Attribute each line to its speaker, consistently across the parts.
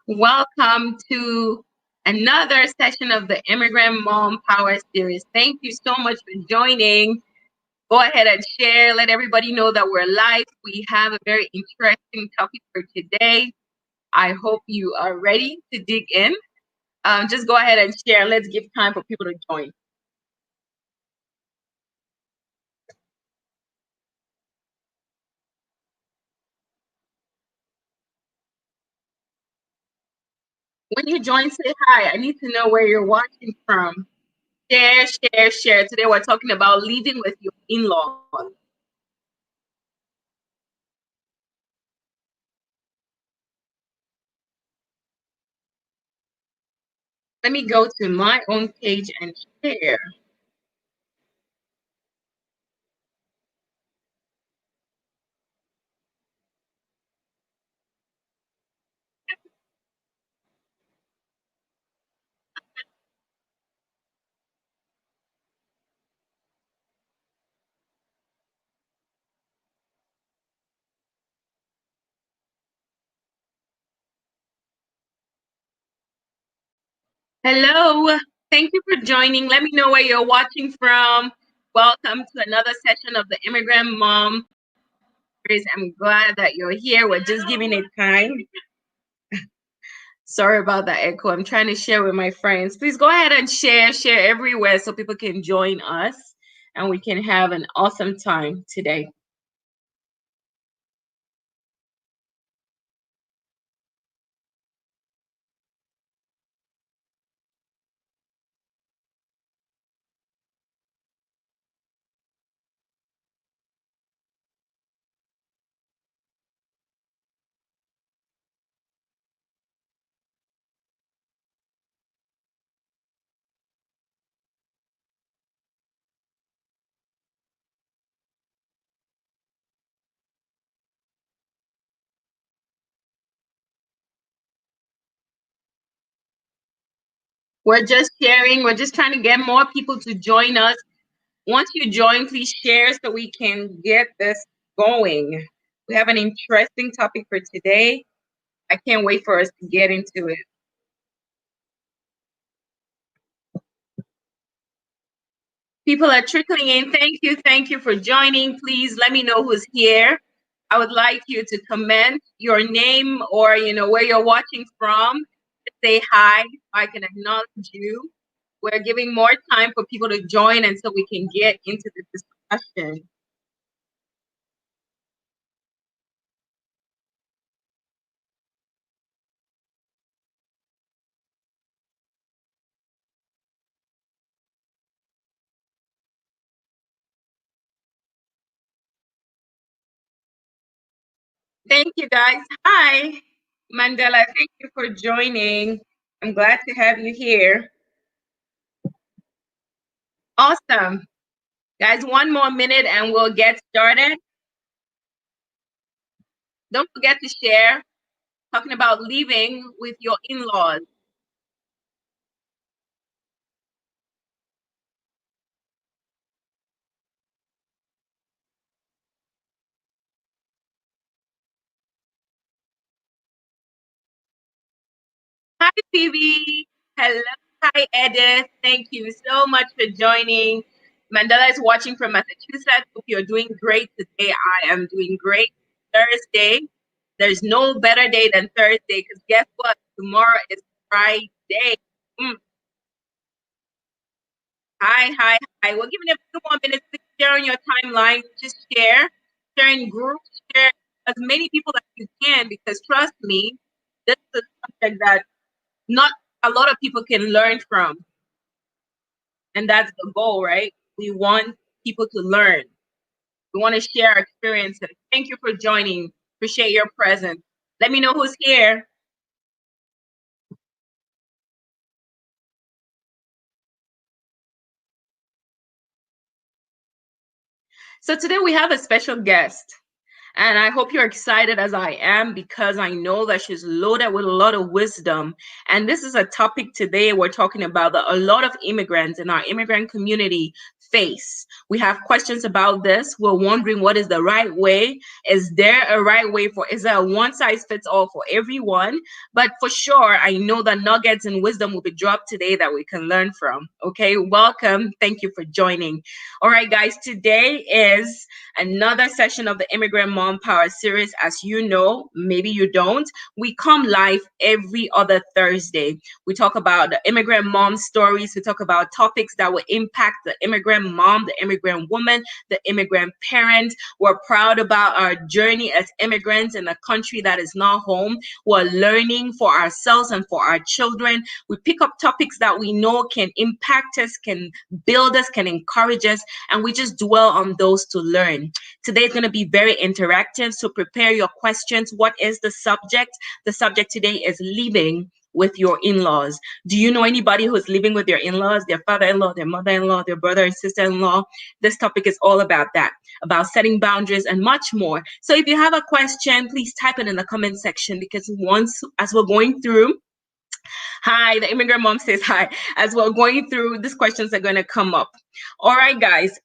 Speaker 1: Welcome to another session of the Immigrant Mom Power Series. Thank you so much for joining. Go ahead and share. Let everybody know that we're live. We have a very interesting topic for today. I hope you are ready to dig in. Just go ahead and share. Let's give time for people to join. When you join, say hi. I need to know where you're watching from. Share, share, share. Today we're talking about living with your in-laws. Let me go to my own page and share. Hello, thank you for joining. Let me know where you're watching from. Welcome to another session of the Immigrant Mom Series. I'm glad that you're here. We're just giving it time. Sorry about that echo. I'm trying to share with my friends. Please go ahead and share everywhere so people can join us and we can have an awesome time today. We're just sharing. We're just trying to get more people to join us. Once you join, please share so we can get this going. We have an interesting topic for today. I can't wait for us to get into it. People are trickling in. Thank you for joining. Please let me know who's here. I would like you to comment your name or where you're watching from. Say hi. I can acknowledge you. We're giving more time for people to join and so we can get into the discussion. Thank you guys. Hi, Mandela. Thank you for joining. I'm glad to have you here. Awesome. Guys, one more minute and we'll get started. Don't forget to share. Talking about living with your in-laws. Hi, Phoebe. Hello. Hi, Edith. Thank you so much for joining. Mandela is watching from Massachusetts. Hope you're doing great today. I am doing great. Thursday. There's no better day than Thursday because guess what? Tomorrow is Friday. Mm. Hi. We're giving it a few more minutes to share on your timeline. Just share in groups, share as many people as you can because trust me, this is a subject that not a lot of people can learn from. And that's the goal, right? We want people to learn. We want to share our experiences. Thank you for joining. Appreciate your presence. Let me know who's here. So today we have a special guest. And I hope you're excited as I am because I know that she's loaded with a lot of wisdom. And this is a topic today we're talking about that a lot of immigrants in our immigrant community face. We have questions about this. We're wondering what is the right way. Is there a right way is there a one size fits all for everyone? But for sure, I know that nuggets and wisdom will be dropped today that we can learn from. Okay, welcome. Thank you for joining. All right, guys, today is another session of the Immigrant Mom Power Series. As you know, maybe you don't, we come live every other Thursday. We talk about the immigrant mom stories. We talk about topics that will impact the immigrant mom, the immigrant woman, the immigrant parent. We're proud about our journey as immigrants in a country that is not home. We're learning for ourselves and for our children. We pick up topics that we know can impact us, can build us, can encourage us, and we just dwell on those to learn. Today is going to be very interactive, so prepare your questions. What is the subject? The subject today is living with your in-laws. Do you know anybody who's living with their in-laws, their father-in-law, their mother-in-law, their brother and sister-in-law? This topic is all about that, about setting boundaries and much more. So if you have a question, please type it in the comment section, because as we're going through, hi, the immigrant mom says hi. As we're going through, these questions are going to come up. All right, guys.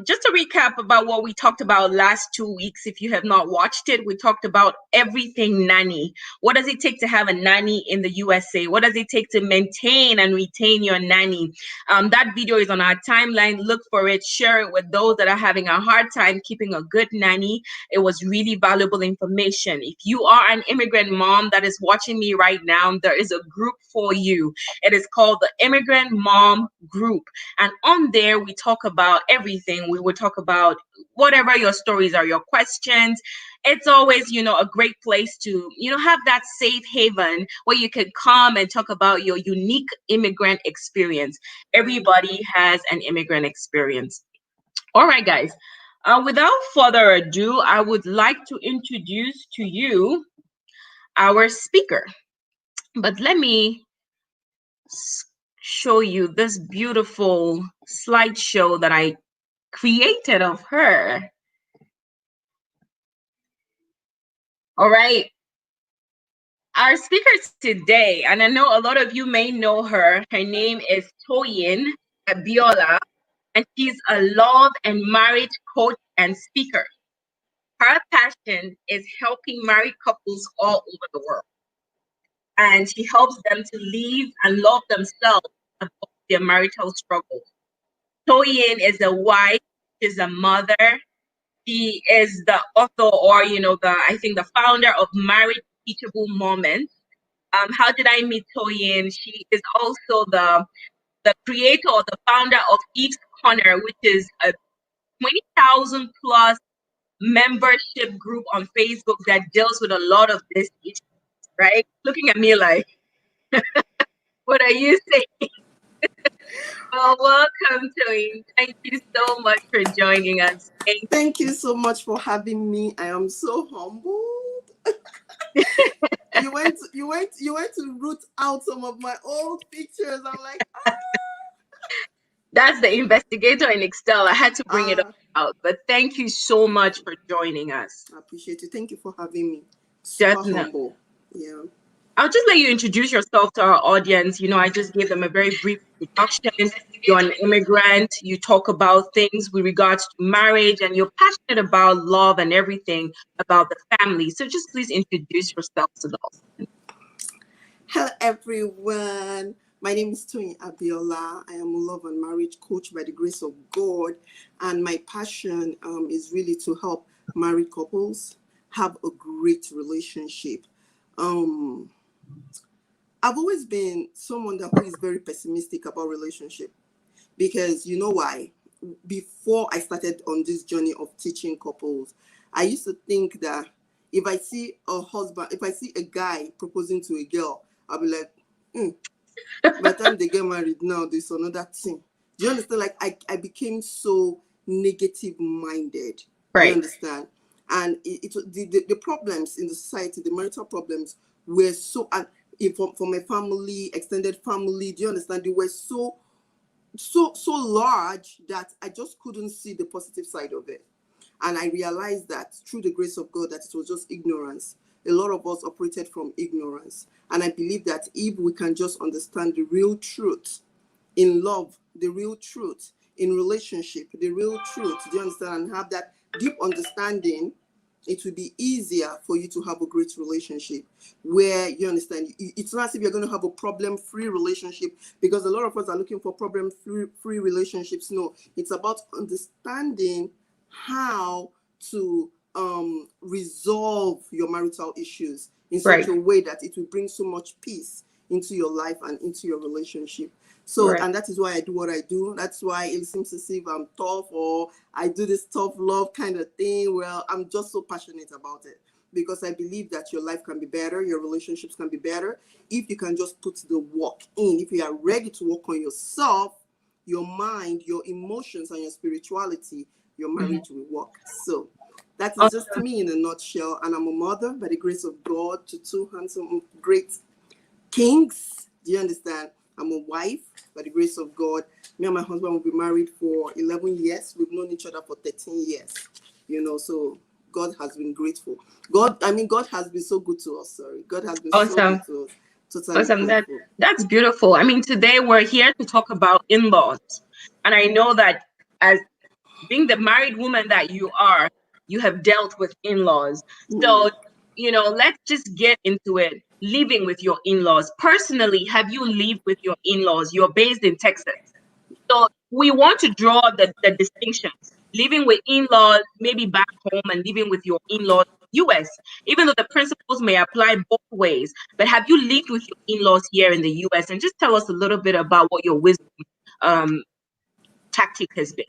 Speaker 1: Just to recap about what we talked about last 2 weeks, if you have not watched it, we talked about everything nanny. What does it take to have a nanny in the USA? What does it take to maintain and retain your nanny? That video is on our timeline. Look for it, share it with those that are having a hard time keeping a good nanny. It was really valuable information. If you are an immigrant mom that is watching me right now, there is a group for you. It is called the Immigrant Mom Group. And on there, we talk about everything. We will talk about whatever your stories are, your questions. It's always, a great place to, have that safe haven where you can come and talk about your unique immigrant experience. Everybody has an immigrant experience. All right, guys. Without further ado, I would like to introduce to you our speaker. But let me show you this beautiful slideshow that I created of her. All right. Our speaker today, and I know a lot of you may know her. Her name is Toyin Abiola, and she's a love and marriage coach and speaker. Her passion is helping married couples all over the world, and she helps them to live and love themselves above their marital struggles. Toyin is a wife, she's a mother, she is the author, or the founder of Marriage Teachable Moments. How did I meet Toyin? She is also the creator or the founder of Eve's Corner, which is a 20,000 plus membership group on Facebook that deals with a lot of this issue, right? Looking at me like, what are you saying? Well, welcome, Toyin. Thank you so much for joining us.
Speaker 2: Thank you so much for having me. I am so humbled. you went to root out some of my old pictures. I'm like,
Speaker 1: That's the investigator in Excel. I had to bring it out. But thank you so much for joining us.
Speaker 2: I appreciate you. Thank you for having me. Super humble. Yeah.
Speaker 1: I'll just let you introduce yourself to our audience. I just gave them a very brief introduction. You're an immigrant. You talk about things with regards to marriage, and you're passionate about love and everything about the family. So just please introduce yourself to the audience.
Speaker 2: Hello, everyone. My name is Toyin Abiola. I am a love and marriage coach by the grace of God. And my passion is really to help married couples have a great relationship. I've always been someone who is very pessimistic about relationship, because you know why? Before I started on this journey of teaching couples, I used to think that if I see a guy proposing to a girl, I'll be like, by the time they get married now, there's another thing. Do you understand? Like I became so negative minded.
Speaker 1: Right.
Speaker 2: You understand? And the problems in the society, the marital problems were so, for my family, extended family, do you understand? They were so large that I just couldn't see the positive side of it. And I realized that through the grace of God, that it was just ignorance. A lot of us operated from ignorance. And I believe that if we can just understand the real truth in love, the real truth in relationship, the real truth, do you understand, and have that deep understanding, it will be easier for you to have a great relationship where, you understand, it's not as if you're going to have a problem-free relationship, because a lot of us are looking for problem-free relationships. No, it's about understanding how to resolve your marital issues in such
Speaker 1: Right.
Speaker 2: a way that it will bring so much peace into your life and into your relationship. So,
Speaker 1: Right.
Speaker 2: and that is why I do what I do. That's why it seems as if I'm tough, or I do this tough love kind of thing. Well, I'm just so passionate about it because I believe that your life can be better, your relationships can be better if you can just put the work in. If you are ready to work on yourself, your mind, your emotions, and your spirituality, your marriage will work. So that is just
Speaker 1: Awesome.
Speaker 2: me in a nutshell. And I'm a mother by the grace of God to two handsome, great kings. Do you understand? I'm a wife by the grace of God. Me and my husband will be married for 11 years. We've known each other for 13 years. So God has been grateful. God has been so good to us. Sorry. God has been so
Speaker 1: Awesome.
Speaker 2: good to us. Totally
Speaker 1: Awesome.
Speaker 2: grateful.
Speaker 1: That's beautiful. I mean, today we're here to talk about in-laws. And I know that as being the married woman that you are, you have dealt with in-laws.
Speaker 2: Mm.
Speaker 1: So, let's just get into it. Living with your in-laws. Personally, have you lived with your in-laws? You're based in Texas. So we want to draw the distinction. Living with in-laws, maybe back home, and living with your in-laws US, even though the principles may apply both ways. But have you lived with your in-laws here in the US? And just tell us a little bit about what your wisdom um, tactic has been.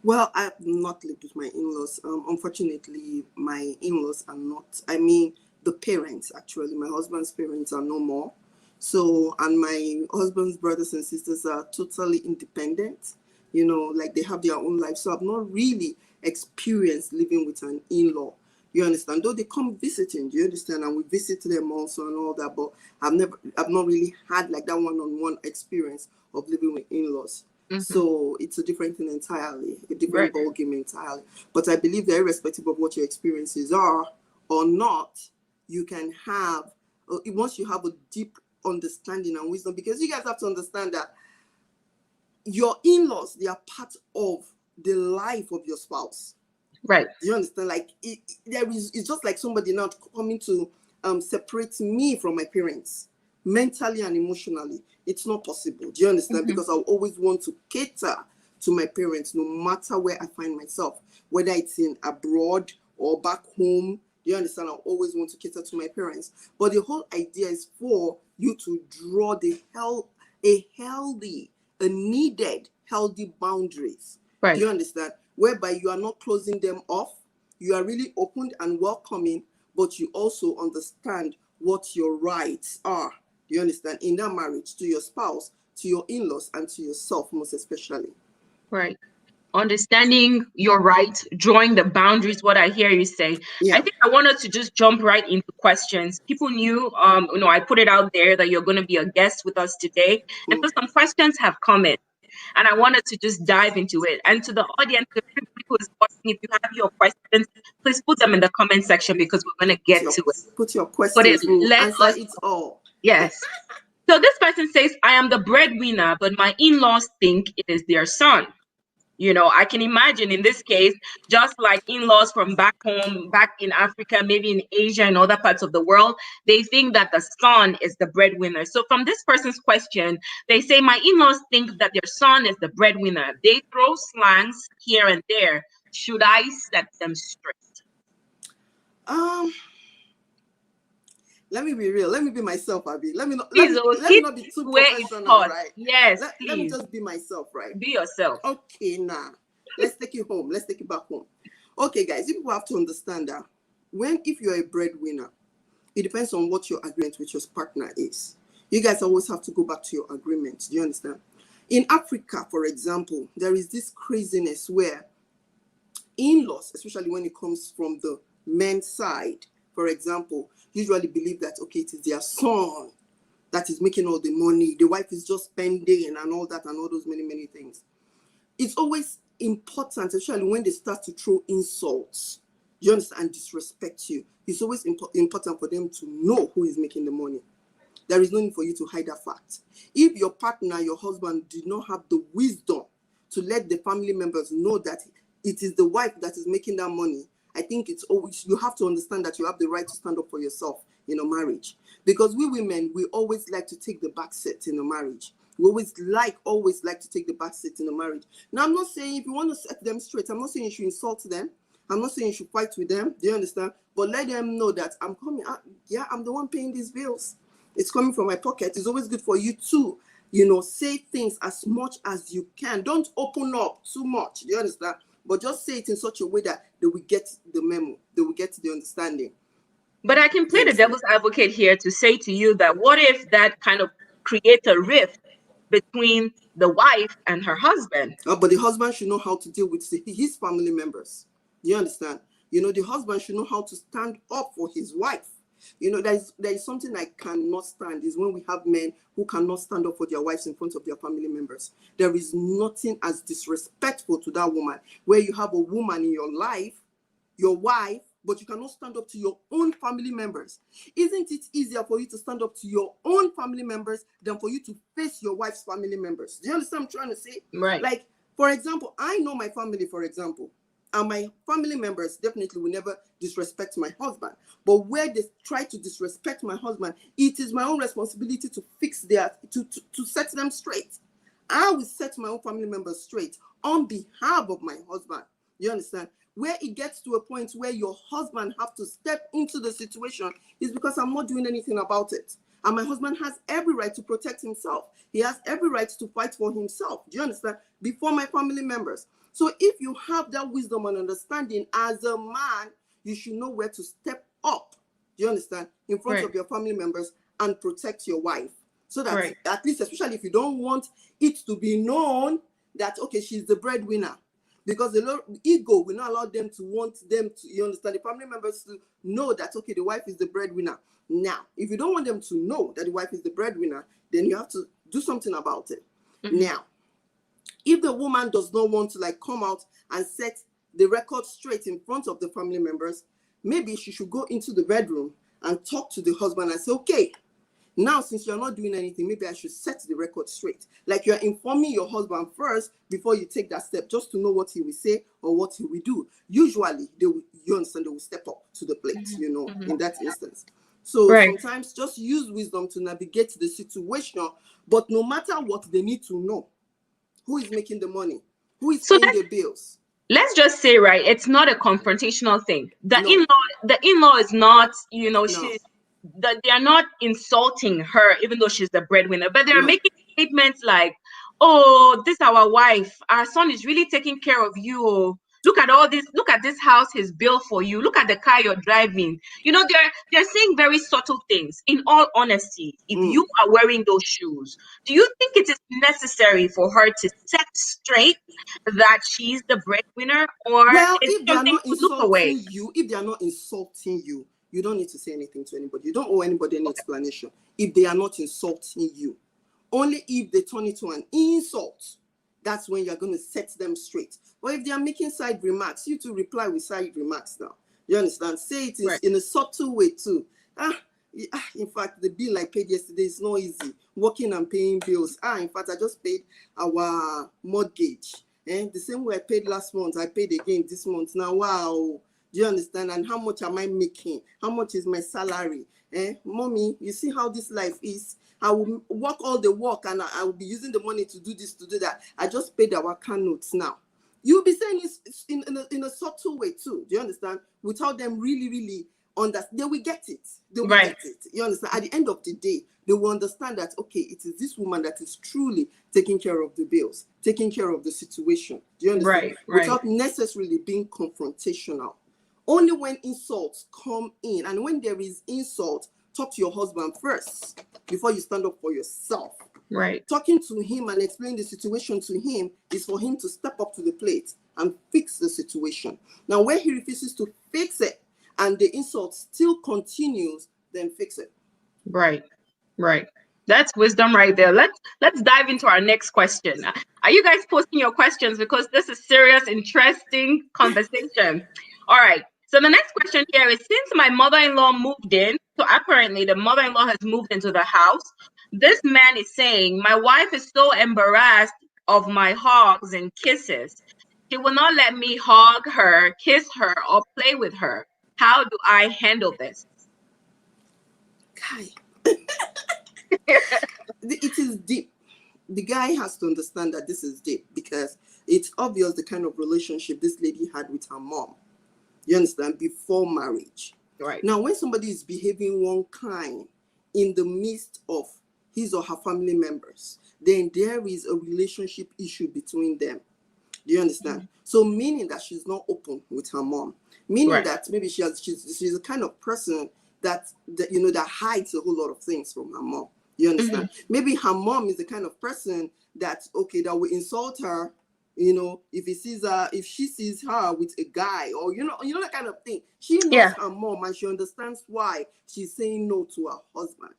Speaker 2: Well, I've not lived with my in-laws. Unfortunately, my in-laws are not. I mean, the parents, actually, my husband's parents are no more. So, and my husband's brothers and sisters are totally independent. Like they have their own life. So I've not really experienced living with an in-law. You understand? Though they come visiting, do you understand? And we visit them also and all that. But I've not really had like that one-on-one experience of living with in-laws.
Speaker 1: Mhm.
Speaker 2: So it's a different thing entirely, a different
Speaker 1: Right.
Speaker 2: ball game entirely. But I believe that irrespective of what your experiences are or not, you can have, once you have a deep understanding and wisdom, because you guys have to understand that your in-laws, they are part of the life of your spouse.
Speaker 1: Right.
Speaker 2: Do you understand? Like it's just like somebody now coming to separate me from my parents mentally and emotionally. It's not possible. Do you understand?
Speaker 1: Mhm.
Speaker 2: Because I always want to cater to my parents no matter where I find myself, whether it's in abroad or back home. Do you understand? I always want to cater to my parents. But the whole idea is for you to draw a healthy, a needed healthy boundaries. Do
Speaker 1: Right.
Speaker 2: you understand? Whereby you are not closing them off, you are really open and welcoming, but you also understand what your rights are. Do you understand? In that marriage, to your spouse, to your in-laws, and to yourself, most especially.
Speaker 1: Right. Understanding your right, drawing the boundaries, what I hear you say. I
Speaker 2: Yeah.
Speaker 1: think I wanted to just jump right into questions. People knew, I put it out there that you're going to be a guest with us today. And
Speaker 2: Mm.
Speaker 1: so some questions have come in. And I wanted to just dive into it. And to the audience, to everybody who is watching, if you have your questions, please put them in the comment section because we're going to
Speaker 2: Put
Speaker 1: get
Speaker 2: your
Speaker 1: to it.
Speaker 2: put your
Speaker 1: But
Speaker 2: questions. We'll
Speaker 1: let
Speaker 2: answer
Speaker 1: us,
Speaker 2: it all.
Speaker 1: yes. So this person says, I am the breadwinner, but my in-laws think it is their son. I can imagine in this case, just like in-laws from back home, back in Africa, maybe in Asia and other parts of the world, they think that the son is the breadwinner. So from this person's question, they say, my in-laws think that their son is the breadwinner. They throw slangs here and there. Should I set them straight?
Speaker 2: Um, let me be real. Let me be myself, Abby. Let me not let
Speaker 1: Please,
Speaker 2: me
Speaker 1: oh,
Speaker 2: let me
Speaker 1: hit
Speaker 2: not be too
Speaker 1: where it's
Speaker 2: professional,
Speaker 1: hot.
Speaker 2: right?
Speaker 1: Yes,
Speaker 2: Let me
Speaker 1: please.
Speaker 2: just be myself, right?
Speaker 1: Be yourself.
Speaker 2: Okay, now let's take it home. Let's take it back home. Okay, guys, you people have to understand that if you're a breadwinner, it depends on what your agreement with your partner is. You guys always have to go back to your agreement. Do you understand? In Africa, for example, there is this craziness where in-laws, especially when it comes from the men's side, for example, usually believe that okay, it is their son that is making all the money. The wife is just spending and all that and all those many, many things. It's always important, especially when they start to throw insults, you understand, and disrespect you. It's always important for them to know who is making the money. There is no need for you to hide that fact. If your partner, your husband, did not have the wisdom to let the family members know that it is the wife that is making that money. I think it's always, you have to understand that you have the right to stand up for yourself in a marriage. Because we women, we always like to take the back seat in a marriage. We always like to take the back seat in a marriage. Now, I'm not saying if you want to set them straight, I'm not saying you should insult them. I'm not saying you should fight with them. Do you understand? But let them know that I'm coming. Yeah, I'm the one paying these bills. It's coming from my pocket. It's always good for you to, say things as much as you can. Don't open up too much. Do you understand? But just say it in such a way that they will get the memo. They will get the understanding.
Speaker 1: But I can play the devil's advocate here to say to you that what if that kind of creates a rift between the wife and her husband?
Speaker 2: But the husband should know how to deal with his family members. You understand? The husband should know how to stand up for his wife. There is something I cannot stand is when we have men who cannot stand up for their wives in front of their family members. There is nothing as disrespectful to that woman, where you have a woman in your life, your wife, but you cannot stand up to your own family members. Isn't it easier for you to stand up to your own family members than for you to face your wife's family members? Do you understand what I'm trying to say?
Speaker 1: Right.
Speaker 2: Like, for example, I know my family, for example, and my family members definitely will never disrespect my husband. But where they try to disrespect my husband, it is my own responsibility to fix to set them straight. I will set my own family members straight on behalf of my husband. You understand? Where it gets to a point where your husband have to step into the situation is because I'm not doing anything about it. And my husband has every right to protect himself. He has every right to fight for himself. Do you understand? Before my family members. So if you have that wisdom and understanding as a man, you should know where to step up. Do you understand? In front of your family members and protect your wife. So that at least, especially if you don't want it to be known that, okay, she's the breadwinner. Because the ego will not allow them to want them to, you understand, the family members to know that, okay, the wife is the breadwinner. Now, if you don't want them to know that the wife is the breadwinner, then you have to do something about it. Mm-hmm. Now, if the woman does not want to come out and set the record straight in front of the family members, maybe she should go into the bedroom and talk to the husband and say, okay, now since you're not doing anything, maybe I should set the record straight. Like you're informing your husband first before you take that step, just to know what he will say or what he will do. Usually, you understand, they will step up to the plate, in that instance. So sometimes just use wisdom to navigate the situation. But no matter what, they need to know who is making the money, who is paying the bills.
Speaker 1: Let's just say, it's not a confrontational thing. The in-law is not, they are not insulting her, even though she's the breadwinner, but they're making statements like, oh, this our wife, our son is really taking care of you. Look at all this. Look at this house he's built for you. Look at the car you're driving. They're saying very subtle things. In all honesty, if you are wearing those shoes, do you think it is necessary for her to set straight that she's the breadwinner, or
Speaker 2: if they are not insulting you, you don't need to say anything to anybody. You don't owe anybody any explanation if they are not insulting you. Only if they turn it to an insult, that's when you're going to set them straight. But if they are making side remarks, you to reply with side remarks now. You understand? Say it in a subtle way too. In fact, the bill I paid yesterday is not easy. Working and paying bills. In fact, I just paid our mortgage. The same way I paid last month, I paid again this month. Now, wow. Do you understand? And how much am I making? How much is my salary? Mommy, you see how this life is? I will work all the work and I will be using the money to do this, to do that. I just paid our car notes now. You'll be saying it in a subtle way too. Do you understand? Without them really understand. They will get it. They will get it. You understand? At the end of the day, they will understand that, okay, it is this woman that is truly taking care of the bills, taking care of the situation. Do you understand? Without necessarily being confrontational. Only when insults come in, and when there is insult, talk to your husband first before you stand up for yourself. Talking to him and explain the situation to him is for him to step up to the plate and fix the situation. Now, where he refuses to fix it and the insult still continues, then fix it.
Speaker 1: Right. That's wisdom right there. Let's dive into our next question. Are you guys posting your questions? Because this is serious, interesting conversation. All right. So the next question here is, since my mother-in-law moved in, so apparently the mother-in-law has moved into the house, this man is saying, my wife is so embarrassed of my hugs and kisses. She will not let me hug her, kiss her, or play with her. How do I handle this?
Speaker 2: Kai, it is deep. The guy has to understand that this is deep because it's obvious the kind of relationship this lady had with her mom. You understand? Before marriage.
Speaker 1: Right.
Speaker 2: Now, when somebody is behaving one kind in the midst of his or her family members, then there is a relationship issue between them. Do you understand? So meaning that she's not open with her mom, meaning
Speaker 1: Right.
Speaker 2: that maybe she's the kind of person that hides a whole lot of things from her mom. You understand? Maybe her mom is the kind of person that will insult her. If she sees her with a guy, or that kind of thing. She knows
Speaker 1: Yeah.
Speaker 2: her mom and she understands why she's saying no to her husband.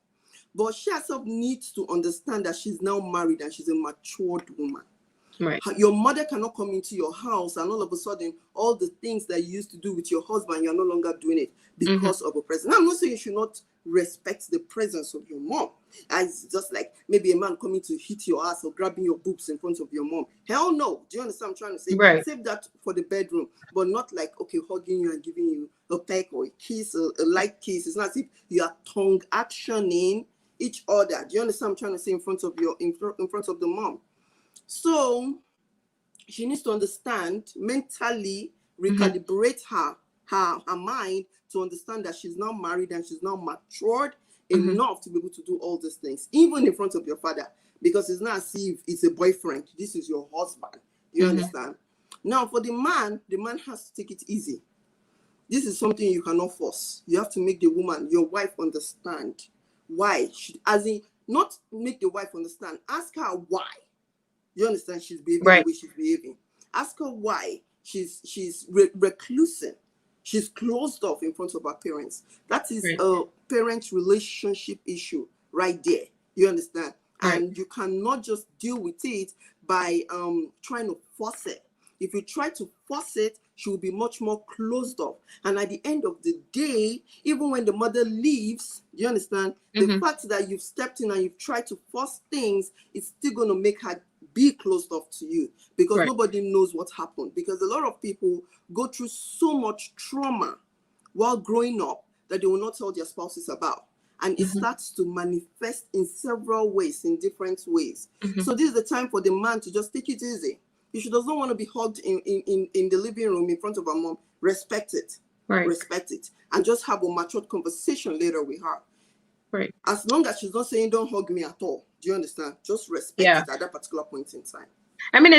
Speaker 2: But she herself needs to understand that she's now married and she's a matured woman.
Speaker 1: Right.
Speaker 2: Your mother cannot come into your house and all of a sudden all the things that you used to do with your husband, you're no longer doing it because of a presence. Now, I'm not saying you should not respect the presence of your mom. It's just like maybe a man coming to hit your ass or grabbing your boobs in front of your mom. Hell no. Do you understand what I'm trying to say?
Speaker 1: Right.
Speaker 2: Save that for the bedroom, but not like, okay, hugging you and giving you a peck or a kiss, a light kiss. It's not as if you are tongue actioning each other. Do you understand what I'm trying to say in front of the mom? So she needs to understand, mentally recalibrate her mind to understand that she's now married and she's now matured enough to be able to do all these things, even in front of your father, because it's not as if it's a boyfriend. This is your husband. You understand? Now, for the man has to take it easy. This is something you cannot force. You have to make the woman, your wife, understand why. Not make the wife understand. Ask her why. You understand? She's behaving the way she's behaving. Ask her why she's reclusing. She's closed off in front of her parents. That is a parent relationship issue right there. You understand? And you cannot just deal with it by trying to force it. If you try to force it, she will be much more closed off. And at the end of the day, even when the mother leaves, you understand, the fact that you've stepped in and you've tried to force things, it's still going to make her be closed off to you, because nobody knows what happened. Because a lot of people go through so much trauma while growing up that they will not tell their spouses about. And it starts to manifest in several ways, in different ways. So this is the time for the man to just take it easy. If she doesn't want to be hugged in the living room in front of her mom, respect it. Respect it. And just have a matured conversation later with her.
Speaker 1: Right.
Speaker 2: As long as she's not saying, don't hug me at all. Do you understand? Just respect it at that particular point in time.
Speaker 1: I mean,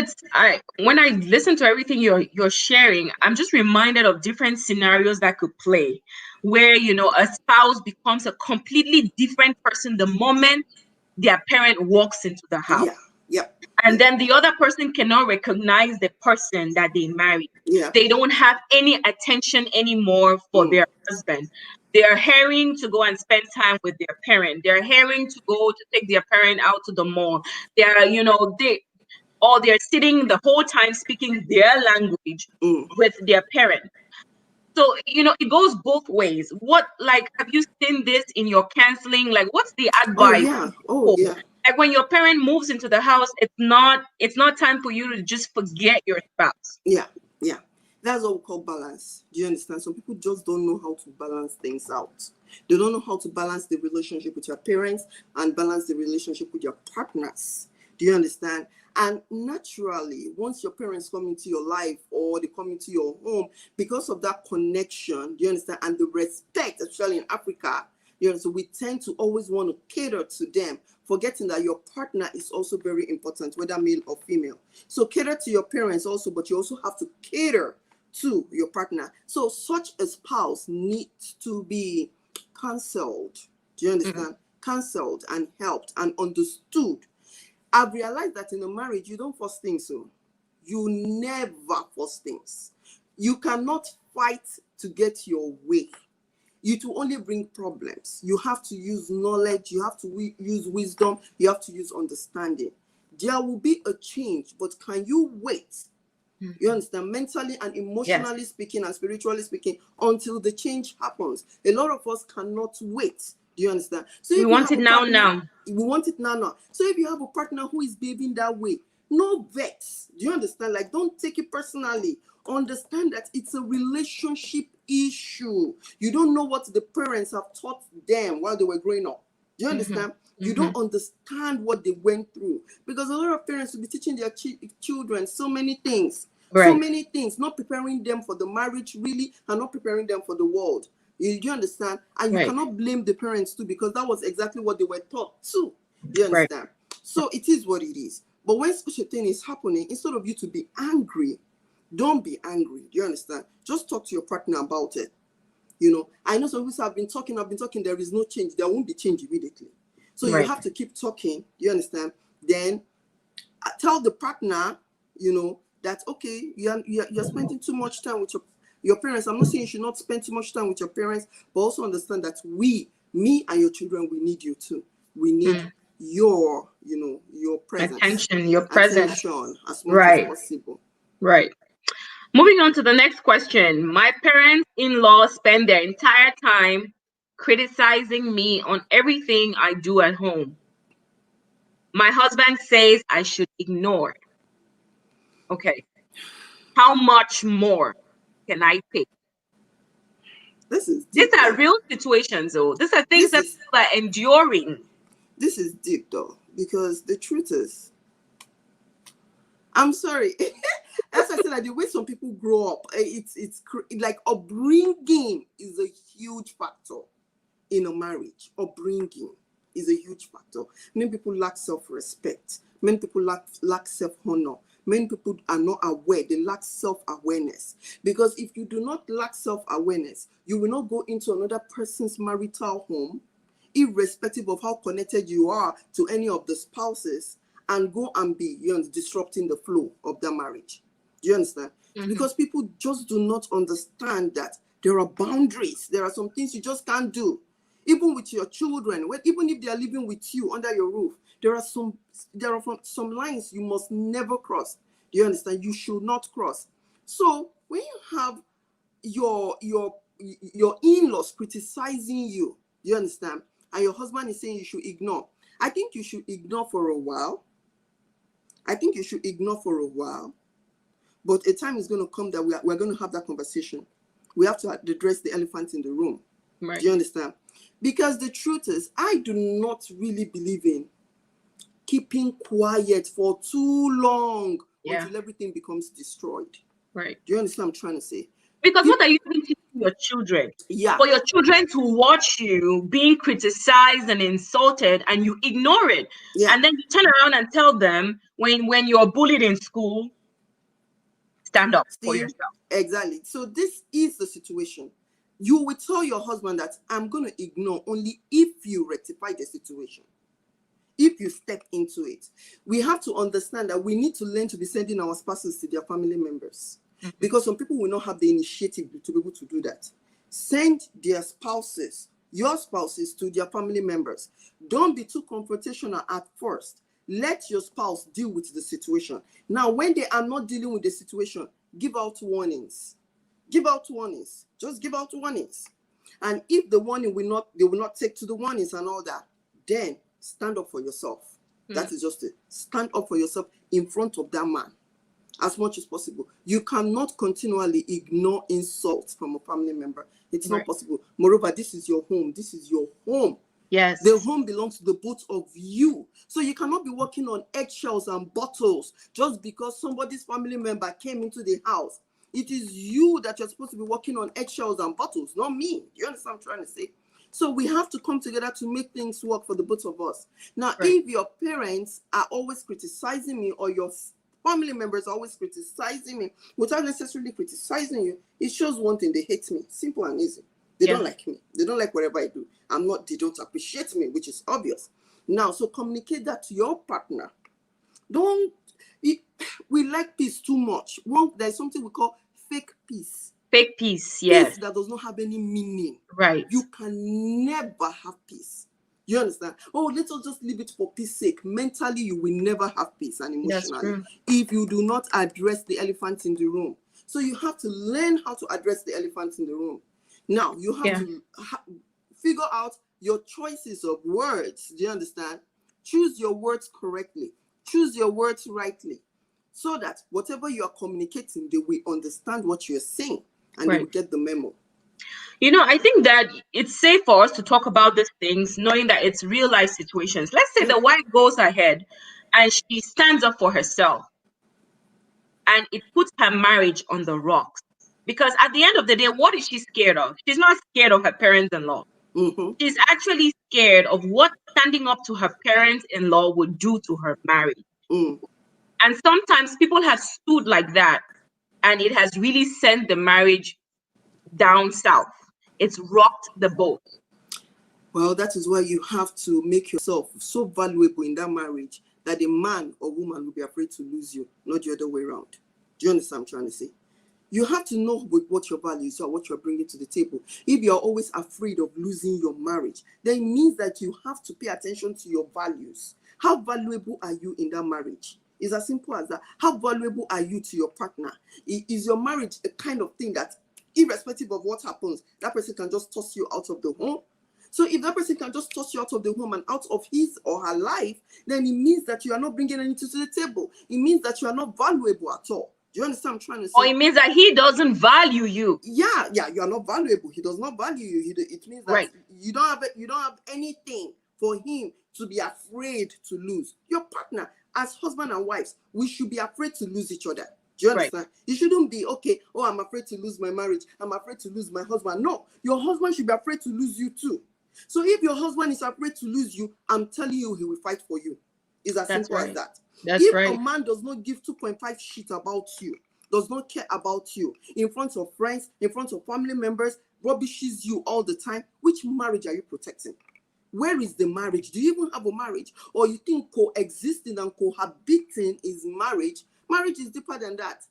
Speaker 1: when I listen to everything you're sharing, I'm just reminded of different scenarios that could play where, a spouse becomes a completely different person the moment their parent walks into the house. And then the other person cannot recognize the person that they married. They don't have any attention anymore for their husband. They're hurrying to go and spend time with their parent. They're hurrying to go to take their parent out to the mall. They're sitting the whole time speaking their language with their parent. So, it goes both ways. Have you seen this in your counseling? Like, what's the advice? Like, when your parent moves into the house, it's not time for you to just forget your spouse.
Speaker 2: Yeah. That's what we call balance. Do you understand? Some people just don't know how to balance things out. They don't know how to balance the relationship with your parents and balance the relationship with your partners. Do you understand? And naturally, once your parents come into your life or they come into your home, because of that connection, do you understand? And the respect, especially in Africa, so we tend to always want to cater to them, forgetting that your partner is also very important, whether male or female. So cater to your parents also, but you also have to cater to your partner. So such a spouse needs to be counseled. Do you understand? Counseled and helped and understood. I've realized that in a marriage, you don't force things. So you never force things. You cannot fight to get your way. It will only bring problems. You have to use knowledge. You have to use wisdom. You have to use understanding. There will be a change, but can you wait? You understand? Mentally and emotionally speaking and spiritually speaking, until the change happens. A lot of us cannot wait. Do you understand? So
Speaker 1: we want it now.
Speaker 2: We want it now. So if you have a partner who is behaving that way, No vex. Do you understand? Like, don't take it personally. Understand that it's a relationship issue. You don't know what the parents have taught them while they were growing up. Do you understand? You don't understand what they went through, because a lot of parents will be teaching their children so many things,
Speaker 1: Right.
Speaker 2: not preparing them for the marriage really, and not preparing them for the world. You understand? And you
Speaker 1: Right.
Speaker 2: cannot blame the parents too, because that was exactly what they were taught too. You
Speaker 1: Right.
Speaker 2: understand? So it is what it is. But when such a thing is happening, instead of you to be angry, don't be angry. Do you understand? Just talk to your partner about it. I know some people have been talking, there is no change. There won't be change immediately. So you
Speaker 1: Right.
Speaker 2: have to keep talking. You understand? Then tell the partner, that okay, you're spending too much time with your parents. I'm not saying you should not spend too much time with your parents, but also understand that me and your children, we need you too. We need your presence,
Speaker 1: Attention, your presence.
Speaker 2: attention as much as
Speaker 1: Right.
Speaker 2: possible.
Speaker 1: Right. Moving on to the next question. My parents in law spend their entire time criticizing me on everything I do at home. My husband says I should ignore. Okay. How much more can I take?
Speaker 2: This is
Speaker 1: These
Speaker 2: deep
Speaker 1: are
Speaker 2: though.
Speaker 1: real situations, though. These are things
Speaker 2: This
Speaker 1: that
Speaker 2: is
Speaker 1: people are enduring.
Speaker 2: this is deep though, because the truth is, I'm sorry. As I said, like, the way some people grow up, like upbringing is a huge factor in a marriage. Upbringing is a huge factor. Many people lack self-respect. Many people lack self-honor. Many people are not aware. They lack self-awareness. Because if you do not lack self-awareness, you will not go into another person's marital home, irrespective of how connected you are to any of the spouses, and go and be disrupting the flow of the marriage. Do you understand? Because people just do not understand that there are boundaries. There are some things you just can't do. Even with your children, even if they are living with you under your roof, there are some lines you must never cross. Do you understand? You should not cross. So when you have your in-laws criticizing you, do you understand? And your husband is saying you should ignore. I think you should ignore for a while. But a time is going to come that we're going to have that conversation. We have to address the elephant in the room.
Speaker 1: Right.
Speaker 2: Do you understand? Because the truth is, I do not really believe in keeping quiet for too long until everything becomes destroyed.
Speaker 1: Right.
Speaker 2: Do you understand what I'm trying to say?
Speaker 1: Because what are you even teaching your children?
Speaker 2: Yeah.
Speaker 1: For your children to watch you being criticized and insulted and you ignore it.
Speaker 2: Yeah.
Speaker 1: And then you turn around and tell them when you're bullied in school, stand up for yourself.
Speaker 2: Exactly. So this is the situation. You will tell your husband that I'm going to ignore only if you rectify the situation. If you step into it. We have to understand that we need to learn to be sending our spouses to their family members. Because some people will not have the initiative to be able to do that. Send their spouses, your spouses, to their family members. Don't be too confrontational at first. Let your spouse deal with the situation. Now, when they are not dealing with the situation, give out warnings. Give out warnings. Just give out warnings. And if the warning they will not take to the warnings and all that, then stand up for yourself. That is just it. Stand up for yourself in front of that man as much as possible. You cannot continually ignore insults from a family member. It's not possible. Moreover, this is your home. This is your home.
Speaker 1: Yes.
Speaker 2: The home belongs to the both of you. So you cannot be walking on eggshells and bottles just because somebody's family member came into the house. It is you that you're supposed to be walking on eggshells and bottles, not me. Do you understand what I'm trying to say? So we have to come together to make things work for the both of us. Now, if your parents are always criticizing me, or your family members are always criticizing me without necessarily criticizing you, it shows one thing: they hate me. Simple and easy. They don't like me. They don't like whatever I do. They don't appreciate me, which is obvious. Now, so communicate that to your partner. We like peace too much. There's something we call fake peace.
Speaker 1: Fake peace, yes.
Speaker 2: Peace that does not have any meaning.
Speaker 1: Right.
Speaker 2: You can never have peace. You understand? Oh, let's just leave it for peace sake. Mentally, you will never have peace, and emotionally, if you do not address the elephant in the room. So you have to learn how to address the elephant in the room. Now, you have to figure out your choices of words. Do you understand? Choose your words correctly. Choose your words rightly, so that whatever you are communicating, they will understand what you're saying and they will
Speaker 1: Right.
Speaker 2: get the memo.
Speaker 1: I think that it's safe for us to talk about these things, knowing that it's real life situations. Let's say
Speaker 2: Yeah.
Speaker 1: the wife goes ahead and she stands up for herself, and it puts her marriage on the rocks. Because at the end of the day, what is she scared of? She's not scared of her parents-in-law.
Speaker 2: Mm-hmm.
Speaker 1: She's actually scared of what standing up to her parents-in-law would do to her marriage.
Speaker 2: Mm.
Speaker 1: And sometimes people have stood like that, and it has really sent the marriage down south. It's rocked the boat.
Speaker 2: Well, that is why you have to make yourself so valuable in that marriage that a man or woman will be afraid to lose you, not the other way around. Do you understand what I'm trying to say? You have to know what your values are, what you're bringing to the table. If you're always afraid of losing your marriage, then it means that you have to pay attention to your values. How valuable are you in that marriage? It's as simple as that. How valuable are you to your partner? Is your marriage a kind of thing that, irrespective of what happens, that person can just toss you out of the home? So if that person can just toss you out of the home and out of his or her life, then it means that you are not bringing anything to the table. It means that you are not valuable at all. Do you understand what I'm trying to
Speaker 1: Or
Speaker 2: say?
Speaker 1: it means that he doesn't value you.
Speaker 2: Yeah, you are not valuable. He does not value you. It means that
Speaker 1: Right.
Speaker 2: you don't have anything for him to be afraid to lose. Your partner, as husband and wives, we should be afraid to lose each other. Do you
Speaker 1: Right.
Speaker 2: understand? You shouldn't be, okay, oh, I'm afraid to lose my marriage. I'm afraid to lose my husband. No, your husband should be afraid to lose you too. So if your husband is afraid to lose you, I'm telling you, he will fight for you. It's as
Speaker 1: That's
Speaker 2: simple as
Speaker 1: right.
Speaker 2: that.
Speaker 1: That's
Speaker 2: If a
Speaker 1: right.
Speaker 2: man does not give 2.5 shit about you, does not care about you, in front of friends, in front of family members, rubbishes you all the time, which marriage are you protecting? Where is the marriage? Do you even have a marriage? Or you think coexisting and cohabiting is marriage? Marriage is deeper than that.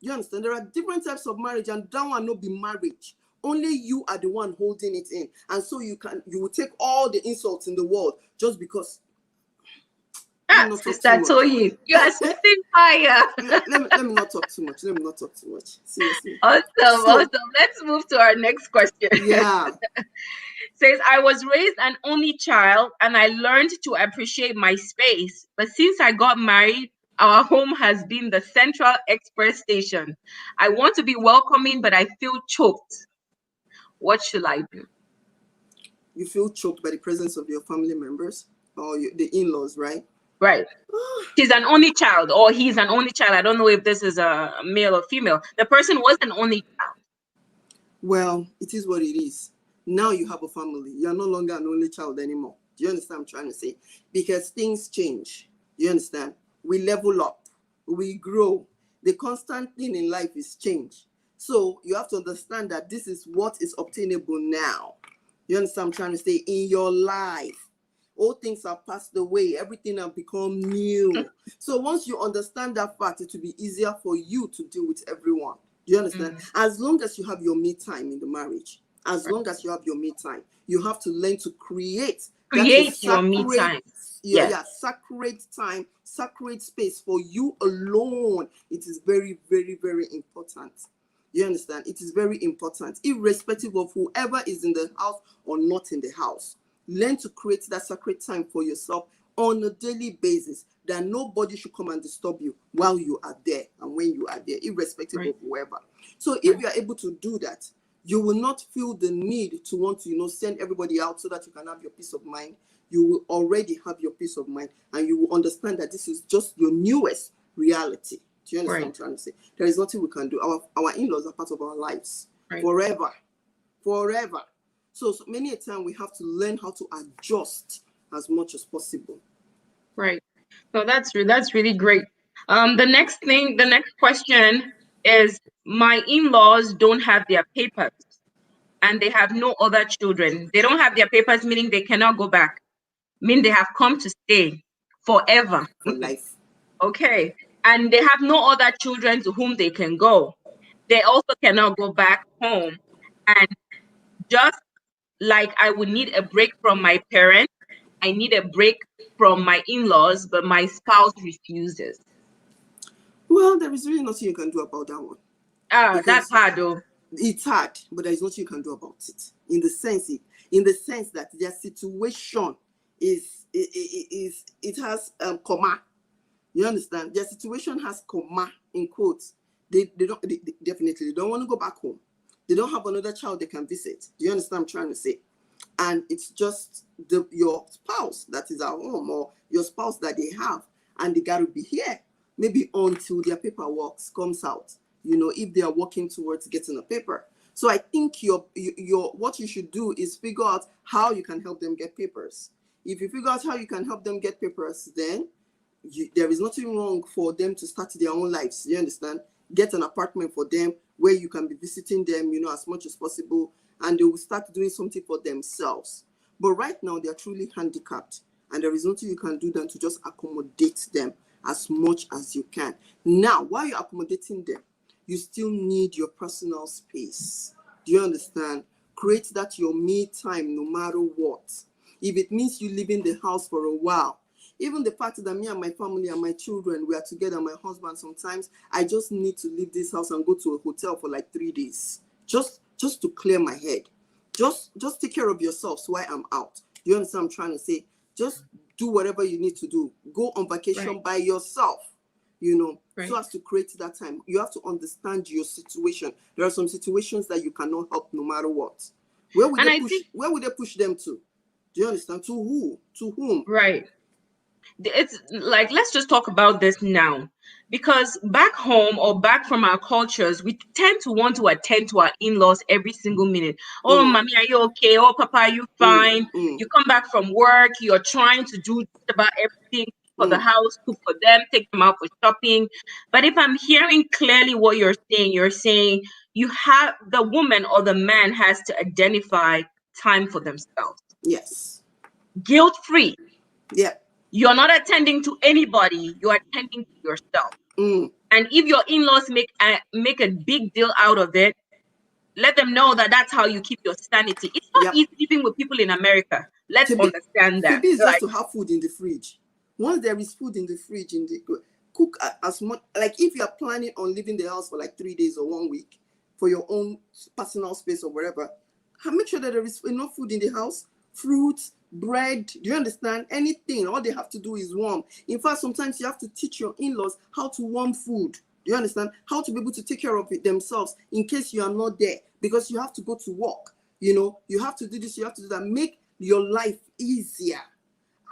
Speaker 2: You understand? There are different types of marriage, and that one not be marriage. Only you are the one holding it in. And so you will take all the insults in the world just because. Let me not talk
Speaker 1: Sister
Speaker 2: too much.
Speaker 1: Toyin, you are spitting fire.
Speaker 2: let me not talk too much. Let me not talk too much. Seriously.
Speaker 1: Awesome,
Speaker 2: So,
Speaker 1: awesome. Let's move to our next question.
Speaker 2: yeah.
Speaker 1: Says, I was raised an only child and I learned to appreciate my space. But since I got married, our home has been the central express station. I want to be welcoming, but I feel choked. What should I do?
Speaker 2: You feel choked by the presence of your family members or the in-laws, right?
Speaker 1: Right. She's an only child, or he's an only child. I don't know if this is a male or female. The person was an only child.
Speaker 2: Well, it is what it is. Now you have a family. You're no longer an only child anymore. Do you understand what I'm trying to say? Because things change. You understand? We level up. We grow. The constant thing in life is change. So you have to understand that this is what is obtainable now. You understand what I'm trying to say? In your life. All things have passed away. Everything has become new. So once you understand that fact, it will be easier for you to deal with everyone. Do you understand? As long as you have your me time in the marriage, as long as you have your me time, you have to learn to create that is
Speaker 1: Your me time.
Speaker 2: sacred time, sacred space for you alone. It is very, very, very important. You understand? It is very important, irrespective of whoever is in the house or not in the house. Learn to create that sacred time for yourself on a daily basis, that nobody should come and disturb you while you are there and when you are there, irrespective of whoever. So if you are able to do that, you will not feel the need to want to, send everybody out so that you can have your peace of mind. You will already have your peace of mind, and you will understand that this is just your newest reality. Do you understand what I'm trying to say? There is nothing we can do. Our in-laws are part of our lives forever. So many a time we have to learn how to adjust as much as possible.
Speaker 1: Right. So that's really great. The next question is, my in-laws don't have their papers and they have no other children. They don't have their papers, meaning they cannot go back. Mean they have come to stay forever.
Speaker 2: For life.
Speaker 1: Okay. And they have no other children to whom they can go. They also cannot go back home. And just like I would need a break from my parents, I need a break from my in-laws, but my spouse refuses.
Speaker 2: Well, there is really nothing you can do about that one.
Speaker 1: That's hard though.
Speaker 2: It's hard, but there is nothing you can do about it. In the sense that their situation it has comma. You understand? Their situation has comma in quotes. They definitely don't want to go back home. They don't have another child they can visit. Do you understand what I'm trying to say? And it's just your spouse that is at home, or your spouse that they have, and they got to be here maybe until their paperwork comes out, if they are working towards getting a paper. So I think your what you should do is figure out how you can help them get papers. If you figure out how you can help them get papers, then there is nothing wrong for them to start their own lives. You understand? Get an apartment for them where you can be visiting them, as much as possible, and they will start doing something for themselves. But right now, they are truly handicapped, and there is nothing you can do than to just accommodate them as much as you can. Now, while you're accommodating them, you still need your personal space. Do you understand? Create that your me time no matter what. If it means you leaving the house for a while, even the fact that me and my family and my children, we are together, my husband, sometimes I just need to leave this house and go to a hotel for like 3 days. Just to clear my head. Just take care of yourself so I am out. Do you understand what I'm trying to say? Just do whatever you need to do. Go on vacation by yourself, so as to create that time. You have to understand your situation. There are some situations that you cannot help no matter what. Where would they push them to? Do you understand? To who? To whom?
Speaker 1: Right. It's like, let's just talk about this now, because back home or back from our cultures, we tend to want to attend to our in-laws every single minute. Oh, mommy, are you okay? Oh, papa, are you fine? You come back from work, you're trying to do just about everything for the house, cook for them, take them out for shopping. But if I'm hearing clearly what you're saying you have, the woman or the man has to identify time for themselves.
Speaker 2: Yes.
Speaker 1: Guilt-free.
Speaker 2: Yeah.
Speaker 1: You're not attending to anybody, you're attending to yourself. And if your in-laws make a big deal out of it, let them know that that's how you keep your sanity. It's not easy living with people in America. Let's understand that.
Speaker 2: Phoebe is just to have food in the fridge. Once there is food in the fridge, cook as much. Like if you are planning on leaving the house for like 3 days or 1 week for your own personal space or whatever, make sure that there is enough food in the house, fruits, bread. Do you understand? Anything. All they have to do is warm. In fact, sometimes you have to teach your in-laws how to warm food. Do you understand? How to be able to take care of it themselves in case you are not there, because you have to go to work. You have to do this, you have to do that. Make your life easier.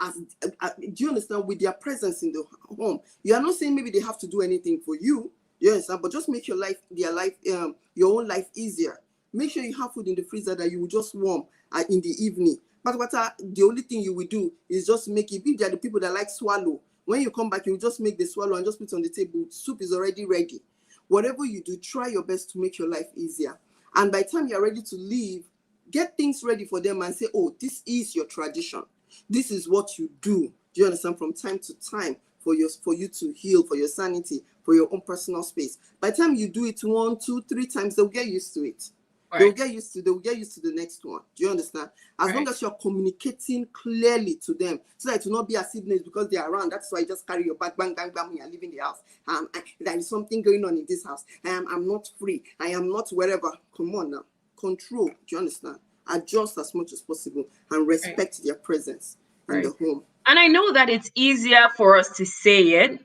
Speaker 2: Do you understand? With their presence in the home, you are not saying maybe they have to do anything for you. You understand? But just make your own life easier. Make sure you have food in the freezer that you will just warm in the evening. But the only thing you will do is just make it. If they are the people that like swallow, when you come back, you will just make the swallow and just put it on the table. Soup is already ready. Whatever you do, try your best to make your life easier. And by the time you are ready to leave, get things ready for them and say, oh, this is your tradition. This is what you do. Do you understand? From time to time for you to heal, for your sanity, for your own personal space. By the time you do it 1, 2, 3 times, they'll get used to it. Right. They will get used to the next one. Do you understand? As long as you're communicating clearly to them, so that it will not be a sickness because they are around. That's why you just carry your bag, bang, bang, bang when you're leaving the house. There is something going on in this house. I'm not free. I am not wherever. Come on now. Control. Do you understand? Adjust as much as possible and respect their presence in the home.
Speaker 1: And I know that it's easier for us to say it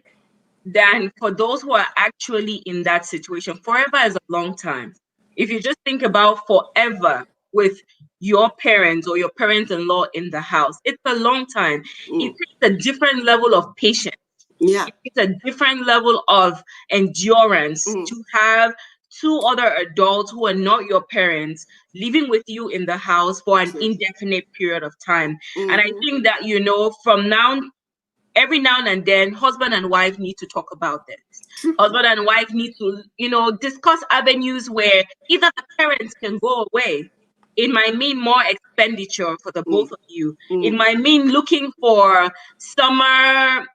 Speaker 1: than for those who are actually in that situation. Forever is a long time. If you just think about forever with your parents or your parents-in-law in the house, it's a long time. It takes a different level of patience.
Speaker 2: Yeah.
Speaker 1: It's a different level of endurance to have 2 other adults who are not your parents living with you in the house for an indefinite period of time. And I think that, from now, every now and then, husband and wife need to talk about this. Husband and wife need to, discuss avenues where either the parents can go away. It might mean more expenditure for the both of you. It might mean looking for summer,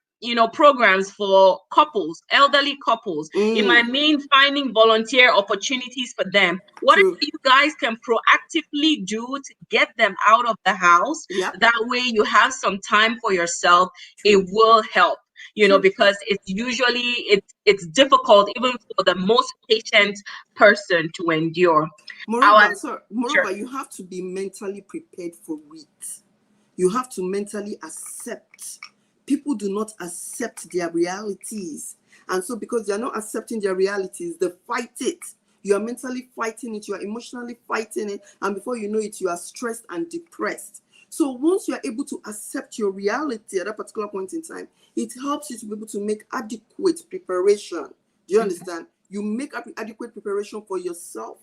Speaker 1: programs for couples, elderly couples. It might mean finding volunteer opportunities for them. Whatever you guys can proactively do to get them out of the house, that way you have some time for yourself. It will help, because it's usually it's difficult even for the most patient person to endure.
Speaker 2: Moreover, you have to be mentally prepared for it. You have to mentally accept People do not accept their realities. And so, because they're not accepting their realities, they fight it. You are mentally fighting it, you are emotionally fighting it, and before you know it, you are stressed and depressed. So, once you are able to accept your reality at that particular point in time, it helps you to be able to make adequate preparation. Do you understand? You make adequate preparation for yourself,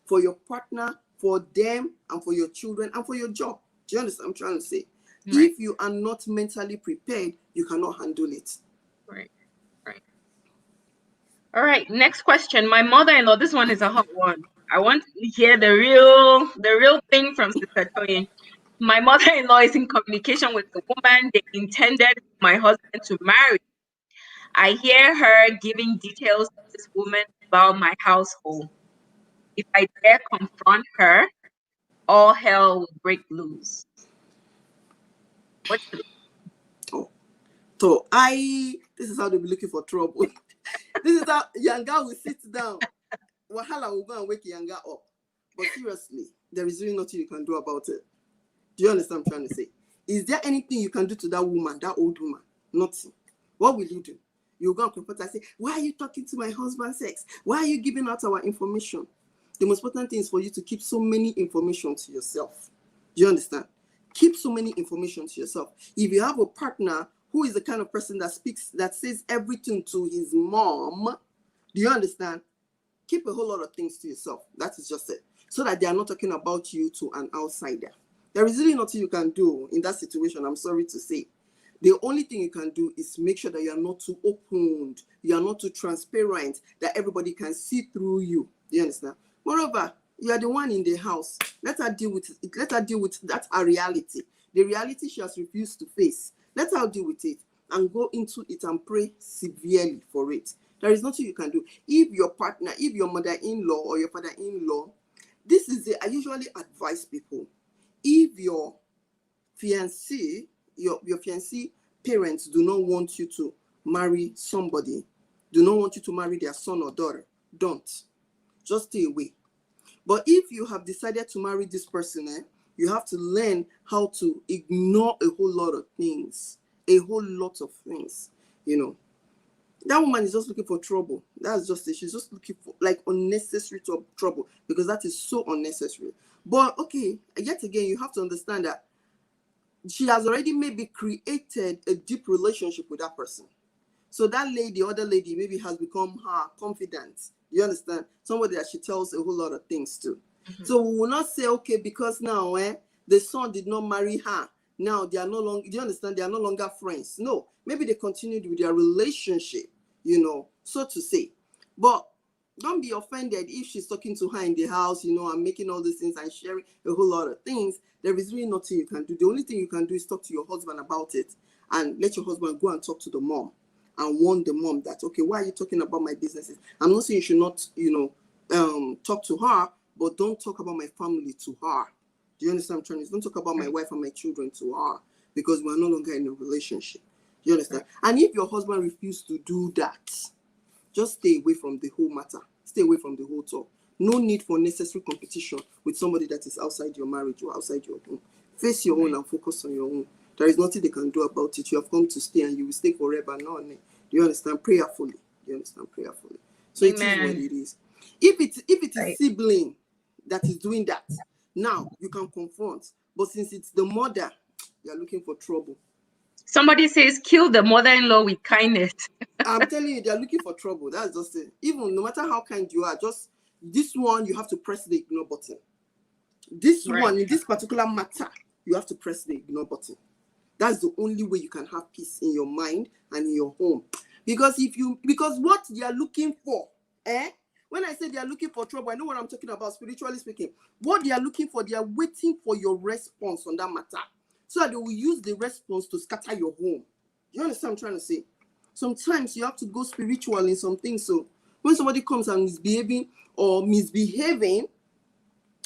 Speaker 2: for your partner, for them, and for your children, and for your job. Do you understand what I'm trying to say?
Speaker 1: Right.
Speaker 2: If you are not mentally prepared, you cannot handle it.
Speaker 1: Right. Right. All right. Next question. My mother-in-law. This one is a hot one. I want to hear the real thing from Sister Toyin. My mother-in-law is in communication with the woman they intended my husband to marry. I hear her giving details to this woman about my household. If I dare confront her, all hell will break loose. What should
Speaker 2: Oh, so this is how they'll be looking for trouble. This is how Yanga will sit down. Wahala will go and wake Yanga up. But seriously, there is really nothing you can do about it. Do you understand what I'm trying to say? Is there anything you can do to that woman, that old woman? Nothing. What will you do? You'll go and confront her and say, why are you talking to my husband's sex? Why are you giving out our information? The most important thing is for you to keep so many information to yourself. Do you understand? Keep so many information to yourself. If you have a partner who is the kind of person that says everything to his mom, do you understand? Keep a whole lot of things to yourself. That is just it. So that they are not talking about you to an outsider. There is really nothing you can do in that situation, I'm sorry to say. The only thing you can do is make sure that you are not too opened, you are not too transparent, that everybody can see through you. Do you understand? Moreover, you are the one in the house. Let her deal with it. Let her deal with that her reality. The reality she has refused to face. Let her deal with it and go into it and pray severely for it. There is nothing you can do. If your partner, if your mother-in-law or your father-in-law, this is it. I usually advise people. If your fiancé, your fiancé parents do not want you to marry somebody, do not want you to marry their son or daughter, don't. Just stay away. But if you have decided to marry this person, you have to learn how to ignore a whole lot of things. A whole lot of things, you know. That woman is just looking for trouble. That's just it. She's just looking for like unnecessary trouble, because that is so unnecessary. But okay, yet again, you have to understand that she has already maybe created a deep relationship with that person. So that lady, other lady, maybe has become her confidant. You understand? Somebody that she tells a whole lot of things to.
Speaker 1: Mm-hmm.
Speaker 2: So we will not say, okay, because now the son did not marry her. Now they are no longer, do you understand? They are no longer friends. No, maybe they continued with their relationship, so to say. But don't be offended if she's talking to her in the house, and making all these things and sharing a whole lot of things. There is really nothing you can do. The only thing you can do is talk to your husband about it and let your husband go and talk to the mom and warn the mom that, okay, why are you talking about my businesses? I'm not saying you should not, talk to her, but don't talk about my family to her. Do you understand what I'm trying to say? Don't talk about my wife and my children to her, because we're no longer in a relationship. Do you understand? And if your husband refuses to do that, just stay away from the whole matter. Stay away from the whole talk. No need for necessary competition with somebody that is outside your marriage or outside your home. Face your own and focus on your own. There is nothing they can do about it. You have come to stay and you will stay forever. No. Do you understand? Prayerfully. Do you understand? Prayerfully. So Amen. It is what it is. If it is sibling that is doing that, now you can confront. But since it's the mother, you are looking for trouble.
Speaker 1: Somebody says, kill the mother-in-law with kindness.
Speaker 2: I'm telling you, they're looking for trouble. That's just it. Even no matter how kind you are, just this one, you have to press the ignore button. This one, in this particular matter, you have to press the ignore button. That's the only way you can have peace in your mind and in your home. Because what they are looking for, when I say they are looking for trouble, I know what I'm talking about, spiritually speaking. What they are looking for, they are waiting for your response on that matter, so that they will use the response to scatter your home. You understand what I'm trying to say? Sometimes you have to go spiritual in some things. So when somebody comes and misbehaving,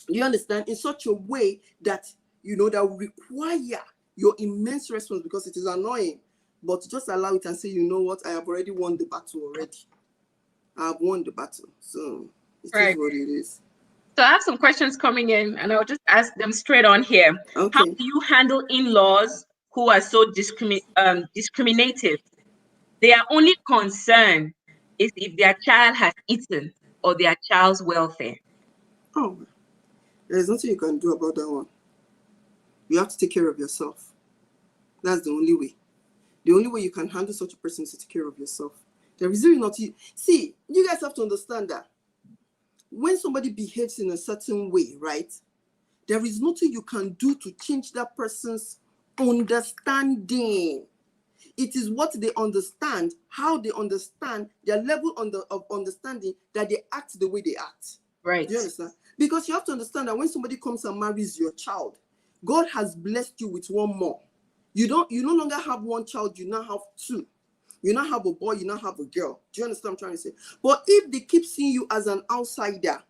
Speaker 2: you understand, in such a way that, that will require your immense response, because it is annoying, but just allow it and say, you know what, I have already won the battle already. I have won the battle. So it is what it is.
Speaker 1: So I have some questions coming in and I'll just ask them straight on here.
Speaker 2: Okay.
Speaker 1: How do you handle in-laws who are so discriminative. Their only concern is if their child has eaten or their child's welfare.
Speaker 2: Oh, there's nothing you can do about that one. You have to take care of yourself. That's the only way. The only way you can handle such a person is to take care of yourself. There is really not. See, you guys have to understand that when somebody behaves in a certain way, right, there is nothing you can do to change that person's understanding. It is what they understand, how they understand, their level of understanding, that they act the way they act.
Speaker 1: Right.
Speaker 2: Do you understand? Because you have to understand that when somebody comes and marries your child, God has blessed you with one more. You no longer have one child, you now have two. You now have a boy, you now have a girl. Do you understand what I'm trying to say? But if they keep seeing you as an outsider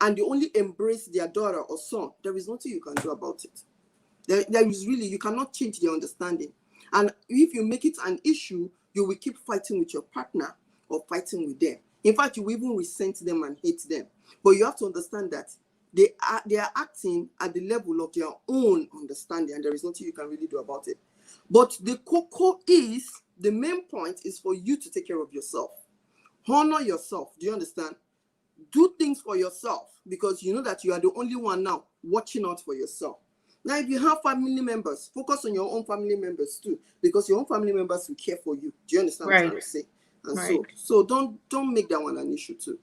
Speaker 2: and they only embrace their daughter or son, there is nothing you can do about it. There is really, you cannot change their understanding. And if you make it an issue, you will keep fighting with your partner or fighting with them. In fact, you will even resent them and hate them. But you have to understand that they are acting at the level of their own understanding, and there is nothing you can really do about it. But the cocoa is, the main point is for you to take care of yourself. Honor yourself. Do you understand? Do things for yourself, because you know that you are the only one now watching out for yourself. Now, if you have family members, focus on your own family members too, because your own family members will care for you. Do you understand what I'm trying to say? And so don't make that one an issue too,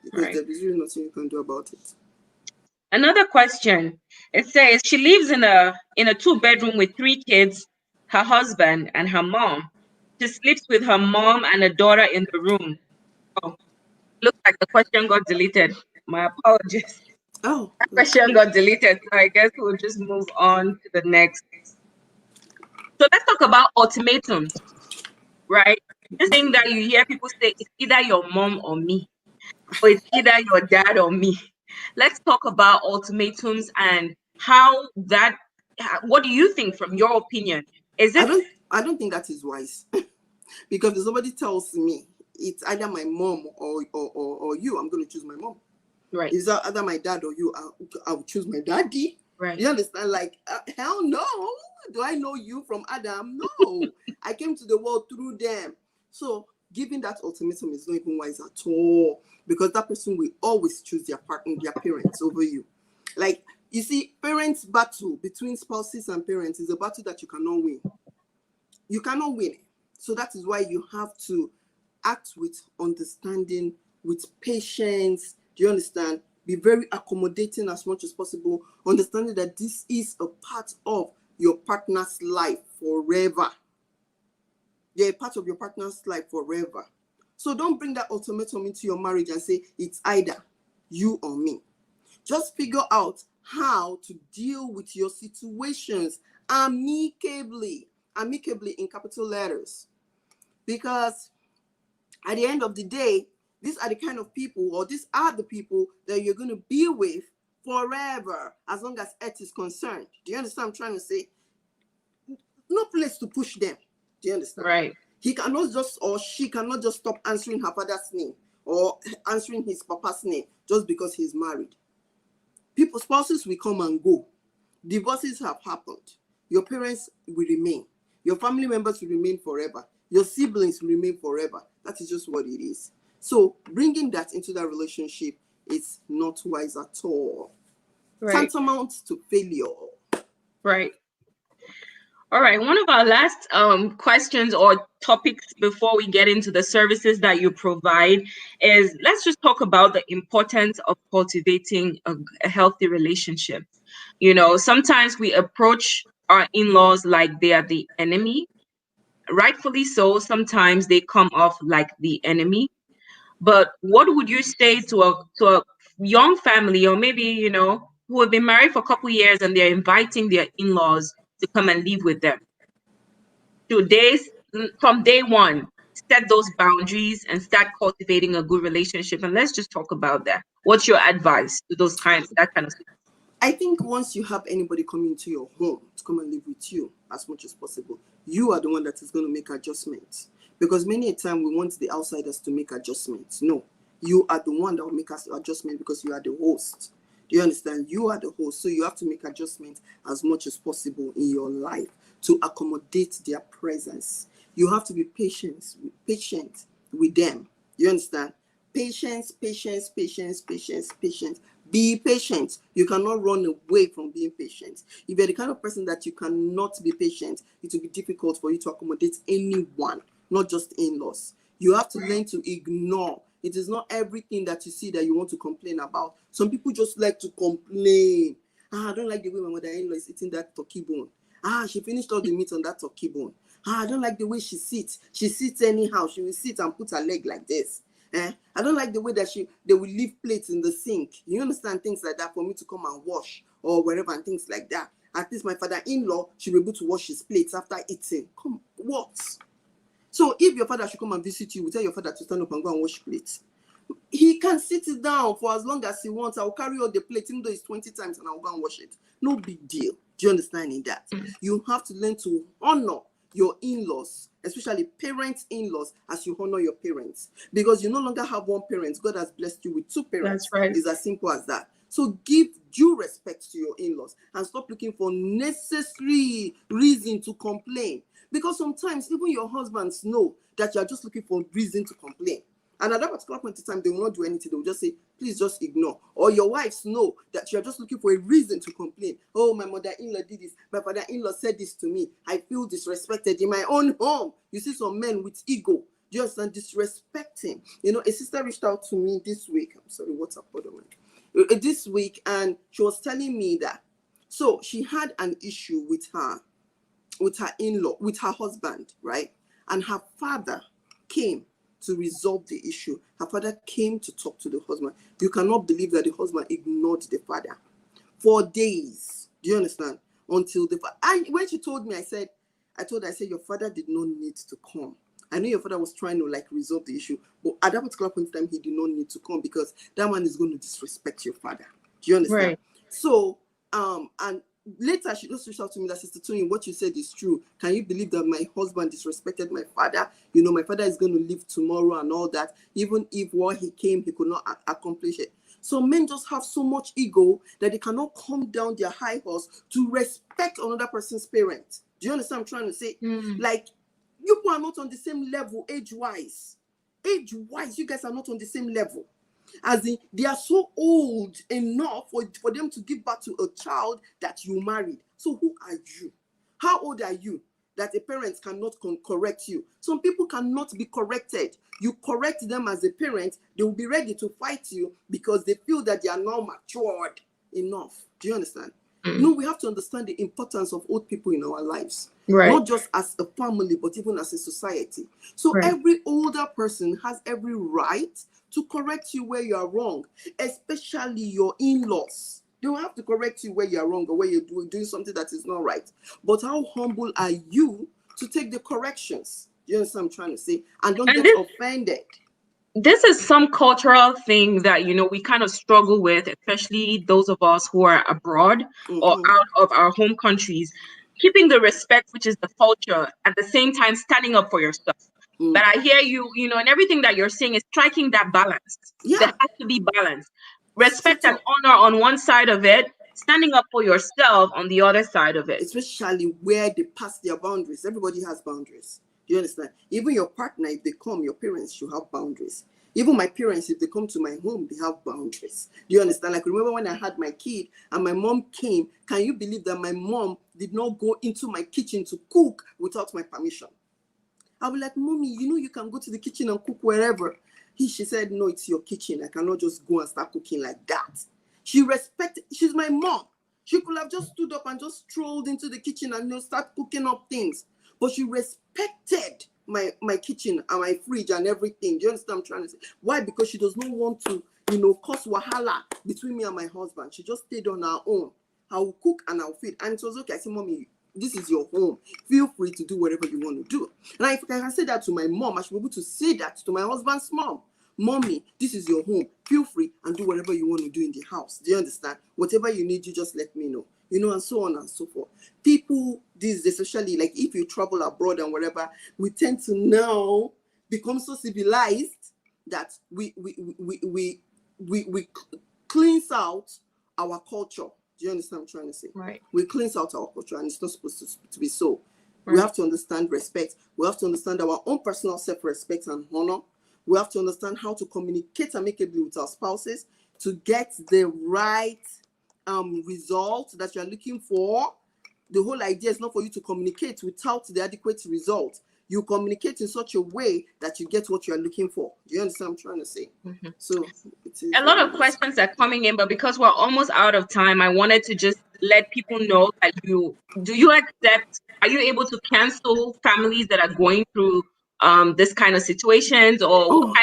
Speaker 2: because there is really nothing you can do about it.
Speaker 1: Another question. It says she lives in a 2-bedroom with 3 kids, her husband and her mom. She sleeps with her mom and a daughter in the room. Oh, looks like the question got deleted. My apologies.
Speaker 2: Oh,
Speaker 1: that question got deleted, so I guess we'll just move on to the next. So let's talk about ultimatums, right? This thing that you hear people say, it's either your mom or me, or it's either your dad or me. Let's talk about ultimatums and what do you think from your opinion? Is it?
Speaker 2: I don't think that is wise. Because if somebody tells me it's either my mom or you, I'm going to choose my mom.
Speaker 1: Right.
Speaker 2: If it's either my dad or you, I'll choose my daddy.
Speaker 1: Right.
Speaker 2: You understand? Like, hell no. Do I know you from Adam? No. I came to the world through them. So giving that ultimatum is not even wise at all, because that person will always choose their partner, their parents over you. Like, you see, parents' battle between spouses and parents is a battle that you cannot win. You cannot win it. So that is why you have to act with understanding, with patience. Do you understand? Be very accommodating as much as possible, understanding that this is a part of your partner's life forever. They're a part of your partner's life forever. So don't bring that ultimatum into your marriage and say it's either you or me. Just figure out how to deal with your situations amicably in capital letters. Because at the end of the day, these are the kind of people, or these are the people that you're going to be with forever, as long as earth is concerned. Do you understand what I'm trying to say? No place to push them. Do you understand?
Speaker 1: Right.
Speaker 2: He cannot just, or she cannot just stop answering her father's name or answering his papa's name just because he's married. Spouses will come and go. Divorces have happened. Your parents will remain. Your family members will remain forever. Your siblings will remain forever. That is just what it is. So bringing that into that relationship is not wise at all.
Speaker 1: Right.
Speaker 2: Tantamount to failure.
Speaker 1: Right. All right. One of our last questions or topics before we get into the services that you provide is, let's just talk about the importance of cultivating a healthy relationship. You know, sometimes we approach our in-laws like they are the enemy. Rightfully so. Sometimes they come off like the enemy. But what would you say to a young family, or maybe, you know, who have been married for a couple of years and they're inviting their in-laws to come and live with them? Should they, from day one, set those boundaries and start cultivating a good relationship? And let's just talk about that. What's your advice to that kind of situation?
Speaker 2: I think once you have anybody coming into your home to come and live with you as much as possible, you are the one that is going to make adjustments. Because many a time we want the outsiders to make adjustments. No, you are the one that will make us adjustment, because you are the host. Do you understand? You are the host, so you have to make adjustments as much as possible in your life to accommodate their presence. You have to be patient with them. You understand? Patience, patience, patience, patience, patience. Be patient. You cannot run away from being patient. If you're the kind of person that you cannot be patient, it will be difficult for you to accommodate anyone, not just in-laws. You have to learn to ignore. It is not everything that you see that you want to complain about. Some people just like to complain. I don't like the way my mother-in-law is eating that turkey bone. She finished all the meat on that turkey bone. I don't like the way she sits. She sits anyhow. She will sit and put her leg like this. I don't like the way that they will leave plates in the sink. You understand, things like that for me to come and wash or wherever and things like that. At least my father-in-law should be able to wash his plates after eating. Come, what? So if your father should come and visit you, tell your father to stand up and go and wash plates. He can sit it down for as long as he wants. I'll carry all the plates, even though it's 20 times, and I'll go and wash it. No big deal. Do you understand in that? You have to learn to honor your in-laws, especially parents' in-laws, as you honor your parents. Because you no longer have one parent. God has blessed you with two parents.
Speaker 1: That's right.
Speaker 2: It's as simple as that. So give due respect to your in-laws and stop looking for necessary reason to complain. Because sometimes even your husbands know that you are just looking for reason to complain. And at that particular point in time, they will not do anything. They will just say, please just ignore. Or your wives know that you're just looking for a reason to complain. Oh, my mother-in-law did this. My father-in-law said this to me. I feel disrespected in my own home. You see some men with ego. Just disrespecting. You know, a sister reached out to me this week. I'm sorry, what's up? This week, and she was telling me that. So she had an issue with her in-law, with her husband, right? And her father came to resolve the issue. Her father came to talk to the husband. You cannot believe that the husband ignored the father for days. Do you understand? Until when she told me, I told her, your father did not need to come. I know your father was trying to resolve the issue, but at that particular point in time, he did not need to come because that man is going to disrespect your father. Do you understand?
Speaker 1: Right.
Speaker 2: So, and later she just reached out to me that, Sister Toyin, what you said is true. Can you believe that my husband disrespected my father? You know, my father is going to leave tomorrow and all that. Even if while he came, he could not accomplish it. So men just have so much ego that they cannot come down their high horse to respect another person's parent. Do you understand what I'm trying to say? Like, you people are not on the same level age-wise. Age-wise, you guys are not on the same level. As in, they are so old enough for them to give birth to a child that you married. So who are you? How old are you that a parent cannot correct you? Some people cannot be corrected. You correct them as a parent, they will be ready to fight you because they feel that they are not matured enough. Do you understand? No, we have to understand the importance of old people in our lives.
Speaker 1: Right.
Speaker 2: Not just as a family, but even as a society. So every older person has every right to correct you where you are wrong, especially your in-laws. They will have to correct you where you are wrong or where you're doing something that is not right. But how humble are you to take the corrections? Do you understand what I'm trying to say? And don't get offended.
Speaker 1: This is some cultural thing that, we kind of struggle with, especially those of us who are abroad or out of our home countries. Keeping the respect, which is the culture, at the same time standing up for yourself. But I hear you, and everything that you're saying is striking that balance.
Speaker 2: Yeah.
Speaker 1: There has to be balance. Respect and honor on one side of it, standing up for yourself on the other side of it.
Speaker 2: Especially where they pass their boundaries. Everybody has boundaries. Do you understand? Even your partner, if they come, your parents should have boundaries. Even my parents, if they come to my home, they have boundaries. Do you understand? Like, remember when I had my kid and my mom came, can you believe that my mom did not go into my kitchen to cook without my permission? I'll be like, Mommy, you can go to the kitchen and cook wherever. She said, no, it's your kitchen. I cannot just go and start cooking like that. She's my mom. She could have just stood up and just strolled into the kitchen and start cooking up things. But she respected my kitchen and my fridge and everything. Do you understand what I'm trying to say? Why? Because she does not want to, cause wahala between me and my husband. She just stayed on her own. I will cook and I'll feed. And it was okay. I said, Mommy, this is your home. Feel free to do whatever you want to do. And if I can say that to my mom, I should be able to say that to my husband's mom. Mommy, this is your home. Feel free and do whatever you want to do in the house. Do you understand? Whatever you need, you just let me know. And so on and so forth. People, these days, especially like if you travel abroad and whatever, we tend to now become so civilized that we cleanse out our culture. Do you understand what I'm trying to say?
Speaker 1: Right.
Speaker 2: We cleanse out our culture, and it's not supposed to be so.
Speaker 1: Right.
Speaker 2: We have to understand respect. We have to understand our own personal self-respect and honor. We have to understand how to communicate amicably with our spouses to get the right result that you're looking for. The whole idea is not for you to communicate without the adequate result. You communicate in such a way that you get what you're looking for. Do you understand what I'm trying to say?
Speaker 1: Mm-hmm.
Speaker 2: So it is
Speaker 1: A lot
Speaker 2: what
Speaker 1: of
Speaker 2: it is.
Speaker 1: questions are coming in, but because we're almost out of time, I wanted to just let people know that are you able to cancel families that are going through this kind of situations, or
Speaker 2: Oh,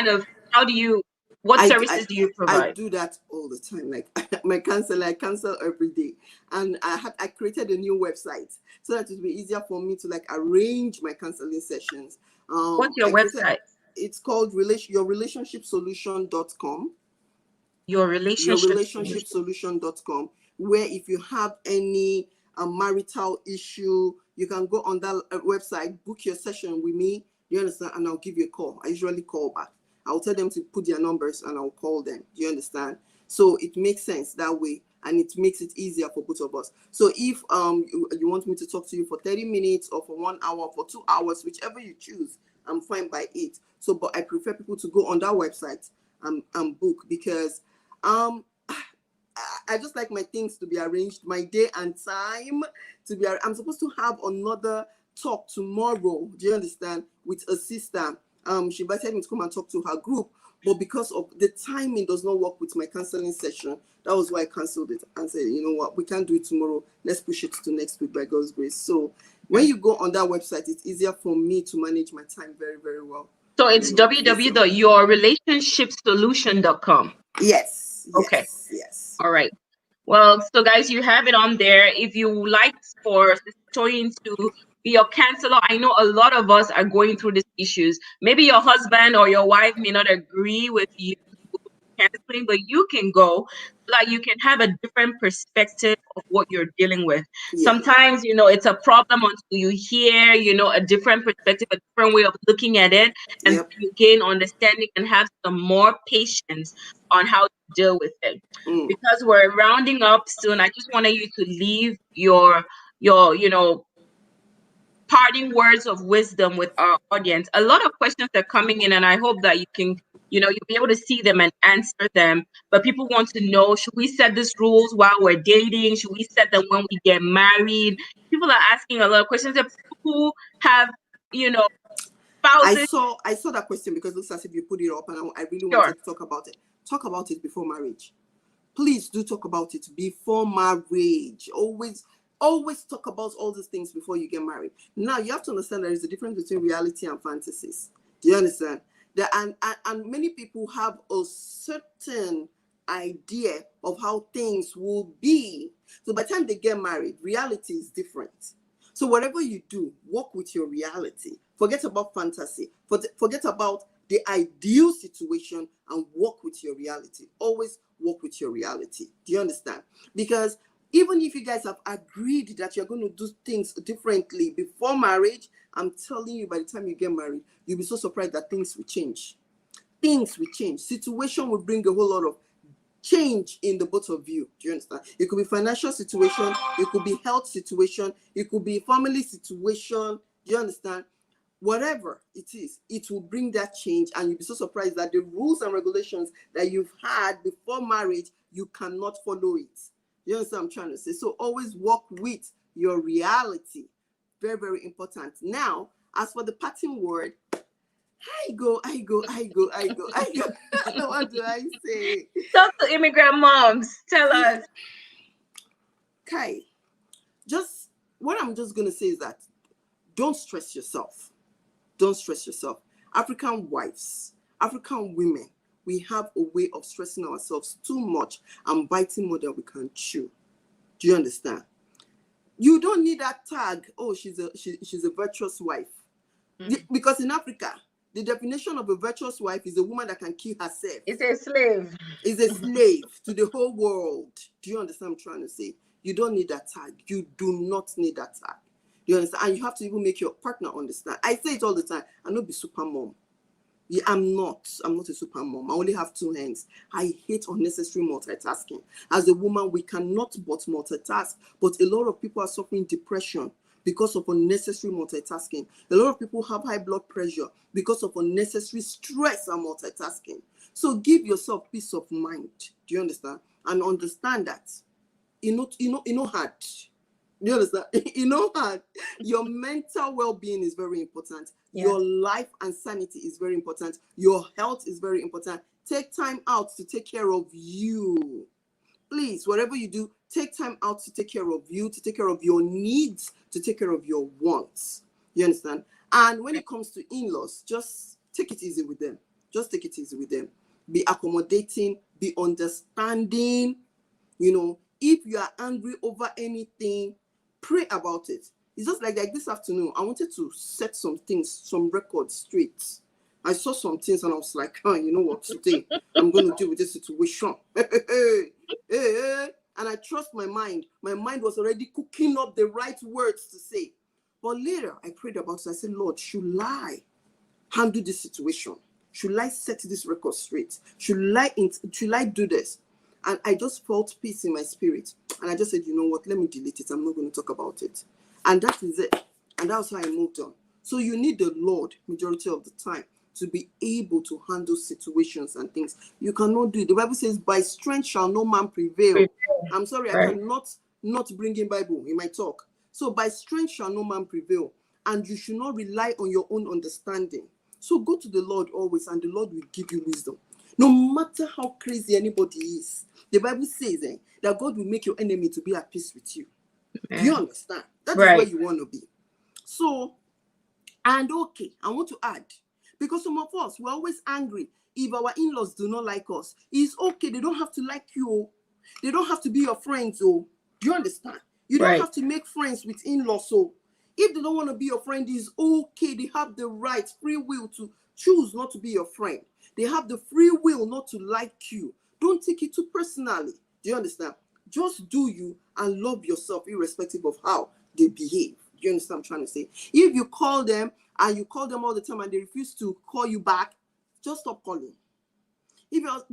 Speaker 1: what
Speaker 2: I,
Speaker 1: services do you
Speaker 2: I
Speaker 1: provide?
Speaker 2: do that all the time. Like my counselor, I cancel every day, and I created a new website so that it will be easier for me to like arrange my counseling sessions.
Speaker 1: What's your
Speaker 2: I created.
Speaker 1: website?
Speaker 2: It's called yourrelationshipsolution.com.
Speaker 1: Your relationship solution.
Speaker 2: Yourrelationshipsolution.com, where if you have any marital issue, you can go on that website, book your session with me. You understand? And I'll give you a call. I usually call back. I'll tell them to put their numbers and I'll call them. Do you understand? So it makes sense that way, and it makes it easier for both of us. So if you want me to talk to you for 30 minutes or for 1 hour, for 2 hours, whichever you choose, I'm fine by it. So, but I prefer people to go on that website and book, because um I just like my things to be arranged, my day and time to be. I'm supposed to have another talk tomorrow. Do you understand? With a sister. She invited me to come and talk to her group, but because of the timing does not work with my counseling session, that was why I cancelled it and said, you know what, we can't do it tomorrow. Let's push it to next week by God's grace. So when you go on that website, it's easier for me to manage my time very, very well.
Speaker 1: So it's www.yourrelationshipsolution.com.
Speaker 2: Yes,
Speaker 1: Okay.
Speaker 2: yes, yes.
Speaker 1: All right. Well, so guys, you have it on there. If you like for Sis Toyin to be your counselor, I know a lot of us are going through these issues. Maybe your husband or your wife may not agree with you counseling, but you can go so that you can have a different perspective of what you're dealing with.
Speaker 2: Yeah.
Speaker 1: Sometimes, it's a problem until you hear, a different perspective, a different way of looking at it, and
Speaker 2: Yep.
Speaker 1: you gain understanding and have some more patience on how to deal with it.
Speaker 2: Mm.
Speaker 1: Because we're rounding up soon, I just wanted you to leave your parting words of wisdom with our audience. A lot of questions are coming in, and I hope that you'll be able to see them and answer them. But people want to know, should we set these rules while we're dating? Should we set them when we get married? People are asking a lot of questions. There are people who have, spouses.
Speaker 2: I saw that question because it looks as if you put it up, and I really wanted
Speaker 1: Sure.
Speaker 2: to talk about it. Talk about it before marriage. Please do talk about it before marriage. Always talk about all these things before you get married. Now you have to understand there is a difference between reality and fantasies. Do you understand? And many people have a certain idea of how things will be. So by the time they get married, reality is different. So whatever you do, work with your reality. Forget about fantasy. Forget about the ideal situation and work with your reality. Always work with your reality. Do you understand? Because even if you guys have agreed that you're going to do things differently before marriage, I'm telling you, by the time you get married, you'll be so surprised that things will change. Things will change. Situation will bring a whole lot of change in the both of you. Do you understand? It could be financial situation, it could be health situation, it could be family situation. Do you understand? Whatever it is, it will bring that change, and you'll be so surprised that the rules and regulations that you've had before marriage, you cannot follow it. You understand what I'm trying to say? So always work with your reality. Very, very important. Now, as for the parting word, I go. What do I say?
Speaker 1: Talk to immigrant moms. Tell us.
Speaker 2: Kai, just what I'm just gonna say is that don't stress yourself. Don't stress yourself. African wives, African women, we have a way of stressing ourselves too much and biting more than we can chew. Do you understand? You don't need that tag. Oh, she's a virtuous wife. Because in Africa, the definition of a virtuous wife is a woman that can kill herself.
Speaker 1: It's a slave.
Speaker 2: Is a slave to the whole world. Do you understand what I'm trying to say? You don't need that tag. You do not need that tag. Do you understand? And you have to even make your partner understand. I say it all the time. I know be super mom. Yeah, I'm not a super mom. I only have two hands. I hate unnecessary multitasking. As a woman, we cannot but multitask. But a lot of people are suffering depression because of unnecessary multitasking. A lot of people have high blood pressure because of unnecessary stress and multitasking. So give yourself peace of mind. Do you understand? And understand that hard. Do you understand? Hard. Your mental well-being is very important.
Speaker 1: Yeah.
Speaker 2: Your life and sanity is very important. Your health is very important. Take time out to take care of you. Please, whatever you do, take time out to take care of you, to take care of your needs, to take care of your wants. You understand? And when it comes to in-laws, just take it easy with them. Just take it easy with them. Be accommodating, be understanding. If you are angry over anything, pray about it. It's just like this afternoon, I wanted to set some things, some records straight. I saw some things and I was like, you know what, today I'm going to deal with this situation. And I trust my mind. My mind was already cooking up the right words to say. But later, I prayed about it. I said, Lord, should I handle this situation? Should I set this record straight? Should I do this? And I just felt peace in my spirit. And I just said, you know what, let me delete it. I'm not going to talk about it. And that is it. And that's how I moved on. So you need the Lord majority of the time to be able to handle situations and things. You cannot do it. The Bible says, by strength shall no man prevail. I'm sorry, right. I cannot not bring in Bible in my talk. So by strength shall no man prevail. And you should not rely on your own understanding. So go to the Lord always, and the Lord will give you wisdom. No matter how crazy anybody is, the Bible says that God will make your enemy to be at peace with you. Yeah. Do you understand? That right. is where you want to be. So, and okay, I want to add, because some of us, we're always angry if our in-laws do not like us. It's okay. They don't have to like you. They don't have to be your friends. Do you understand? You don't have to make friends with in-laws. So if they don't want to be your friend, it's okay. They have the right, free will to choose not to be your friend. They have the free will not to like you. Don't take it too personally. Do you understand? Just do you and love yourself irrespective of how they behave. Do you understand what I'm trying to say? If you call them and you call them all the time and they refuse to call you back, just stop calling.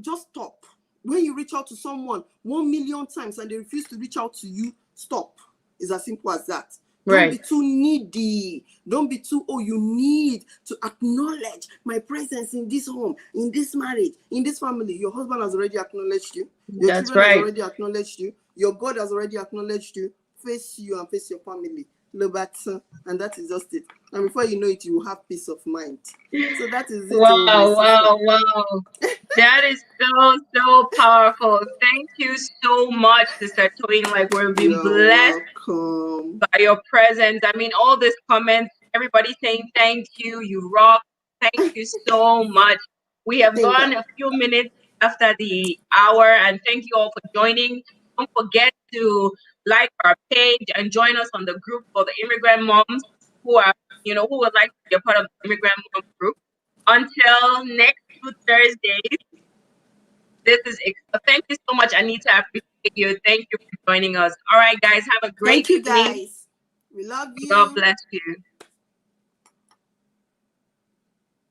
Speaker 2: Just stop. When you reach out to someone 1 million times and they refuse to reach out to you, stop. It's as simple as that. Don't be too needy. Don't be too, you need to acknowledge my presence in this home, in this marriage, in this family. Your husband has already acknowledged you. Your children has already acknowledged you. Your God has already acknowledged you. Face you and face your family. And that is just it. And before you know it, you will have peace of mind. So that is it.
Speaker 1: Wow. That is so powerful. Thank you so much, Sister Toyin. Like, we're being blessed by your presence. I mean, all these comments, everybody saying thank you, you rock. Thank you so much. We have gone a few minutes after the hour, and thank you all for joining. Don't forget to like our page and join us on the group for the immigrant moms who would like to be a part of the immigrant mom group. Until next 2 Thursdays, thank you so much, Anita. I appreciate you. Thank you for joining us. All right, guys, have a great evening.
Speaker 2: Thank you, guys. We love you.
Speaker 1: God bless you.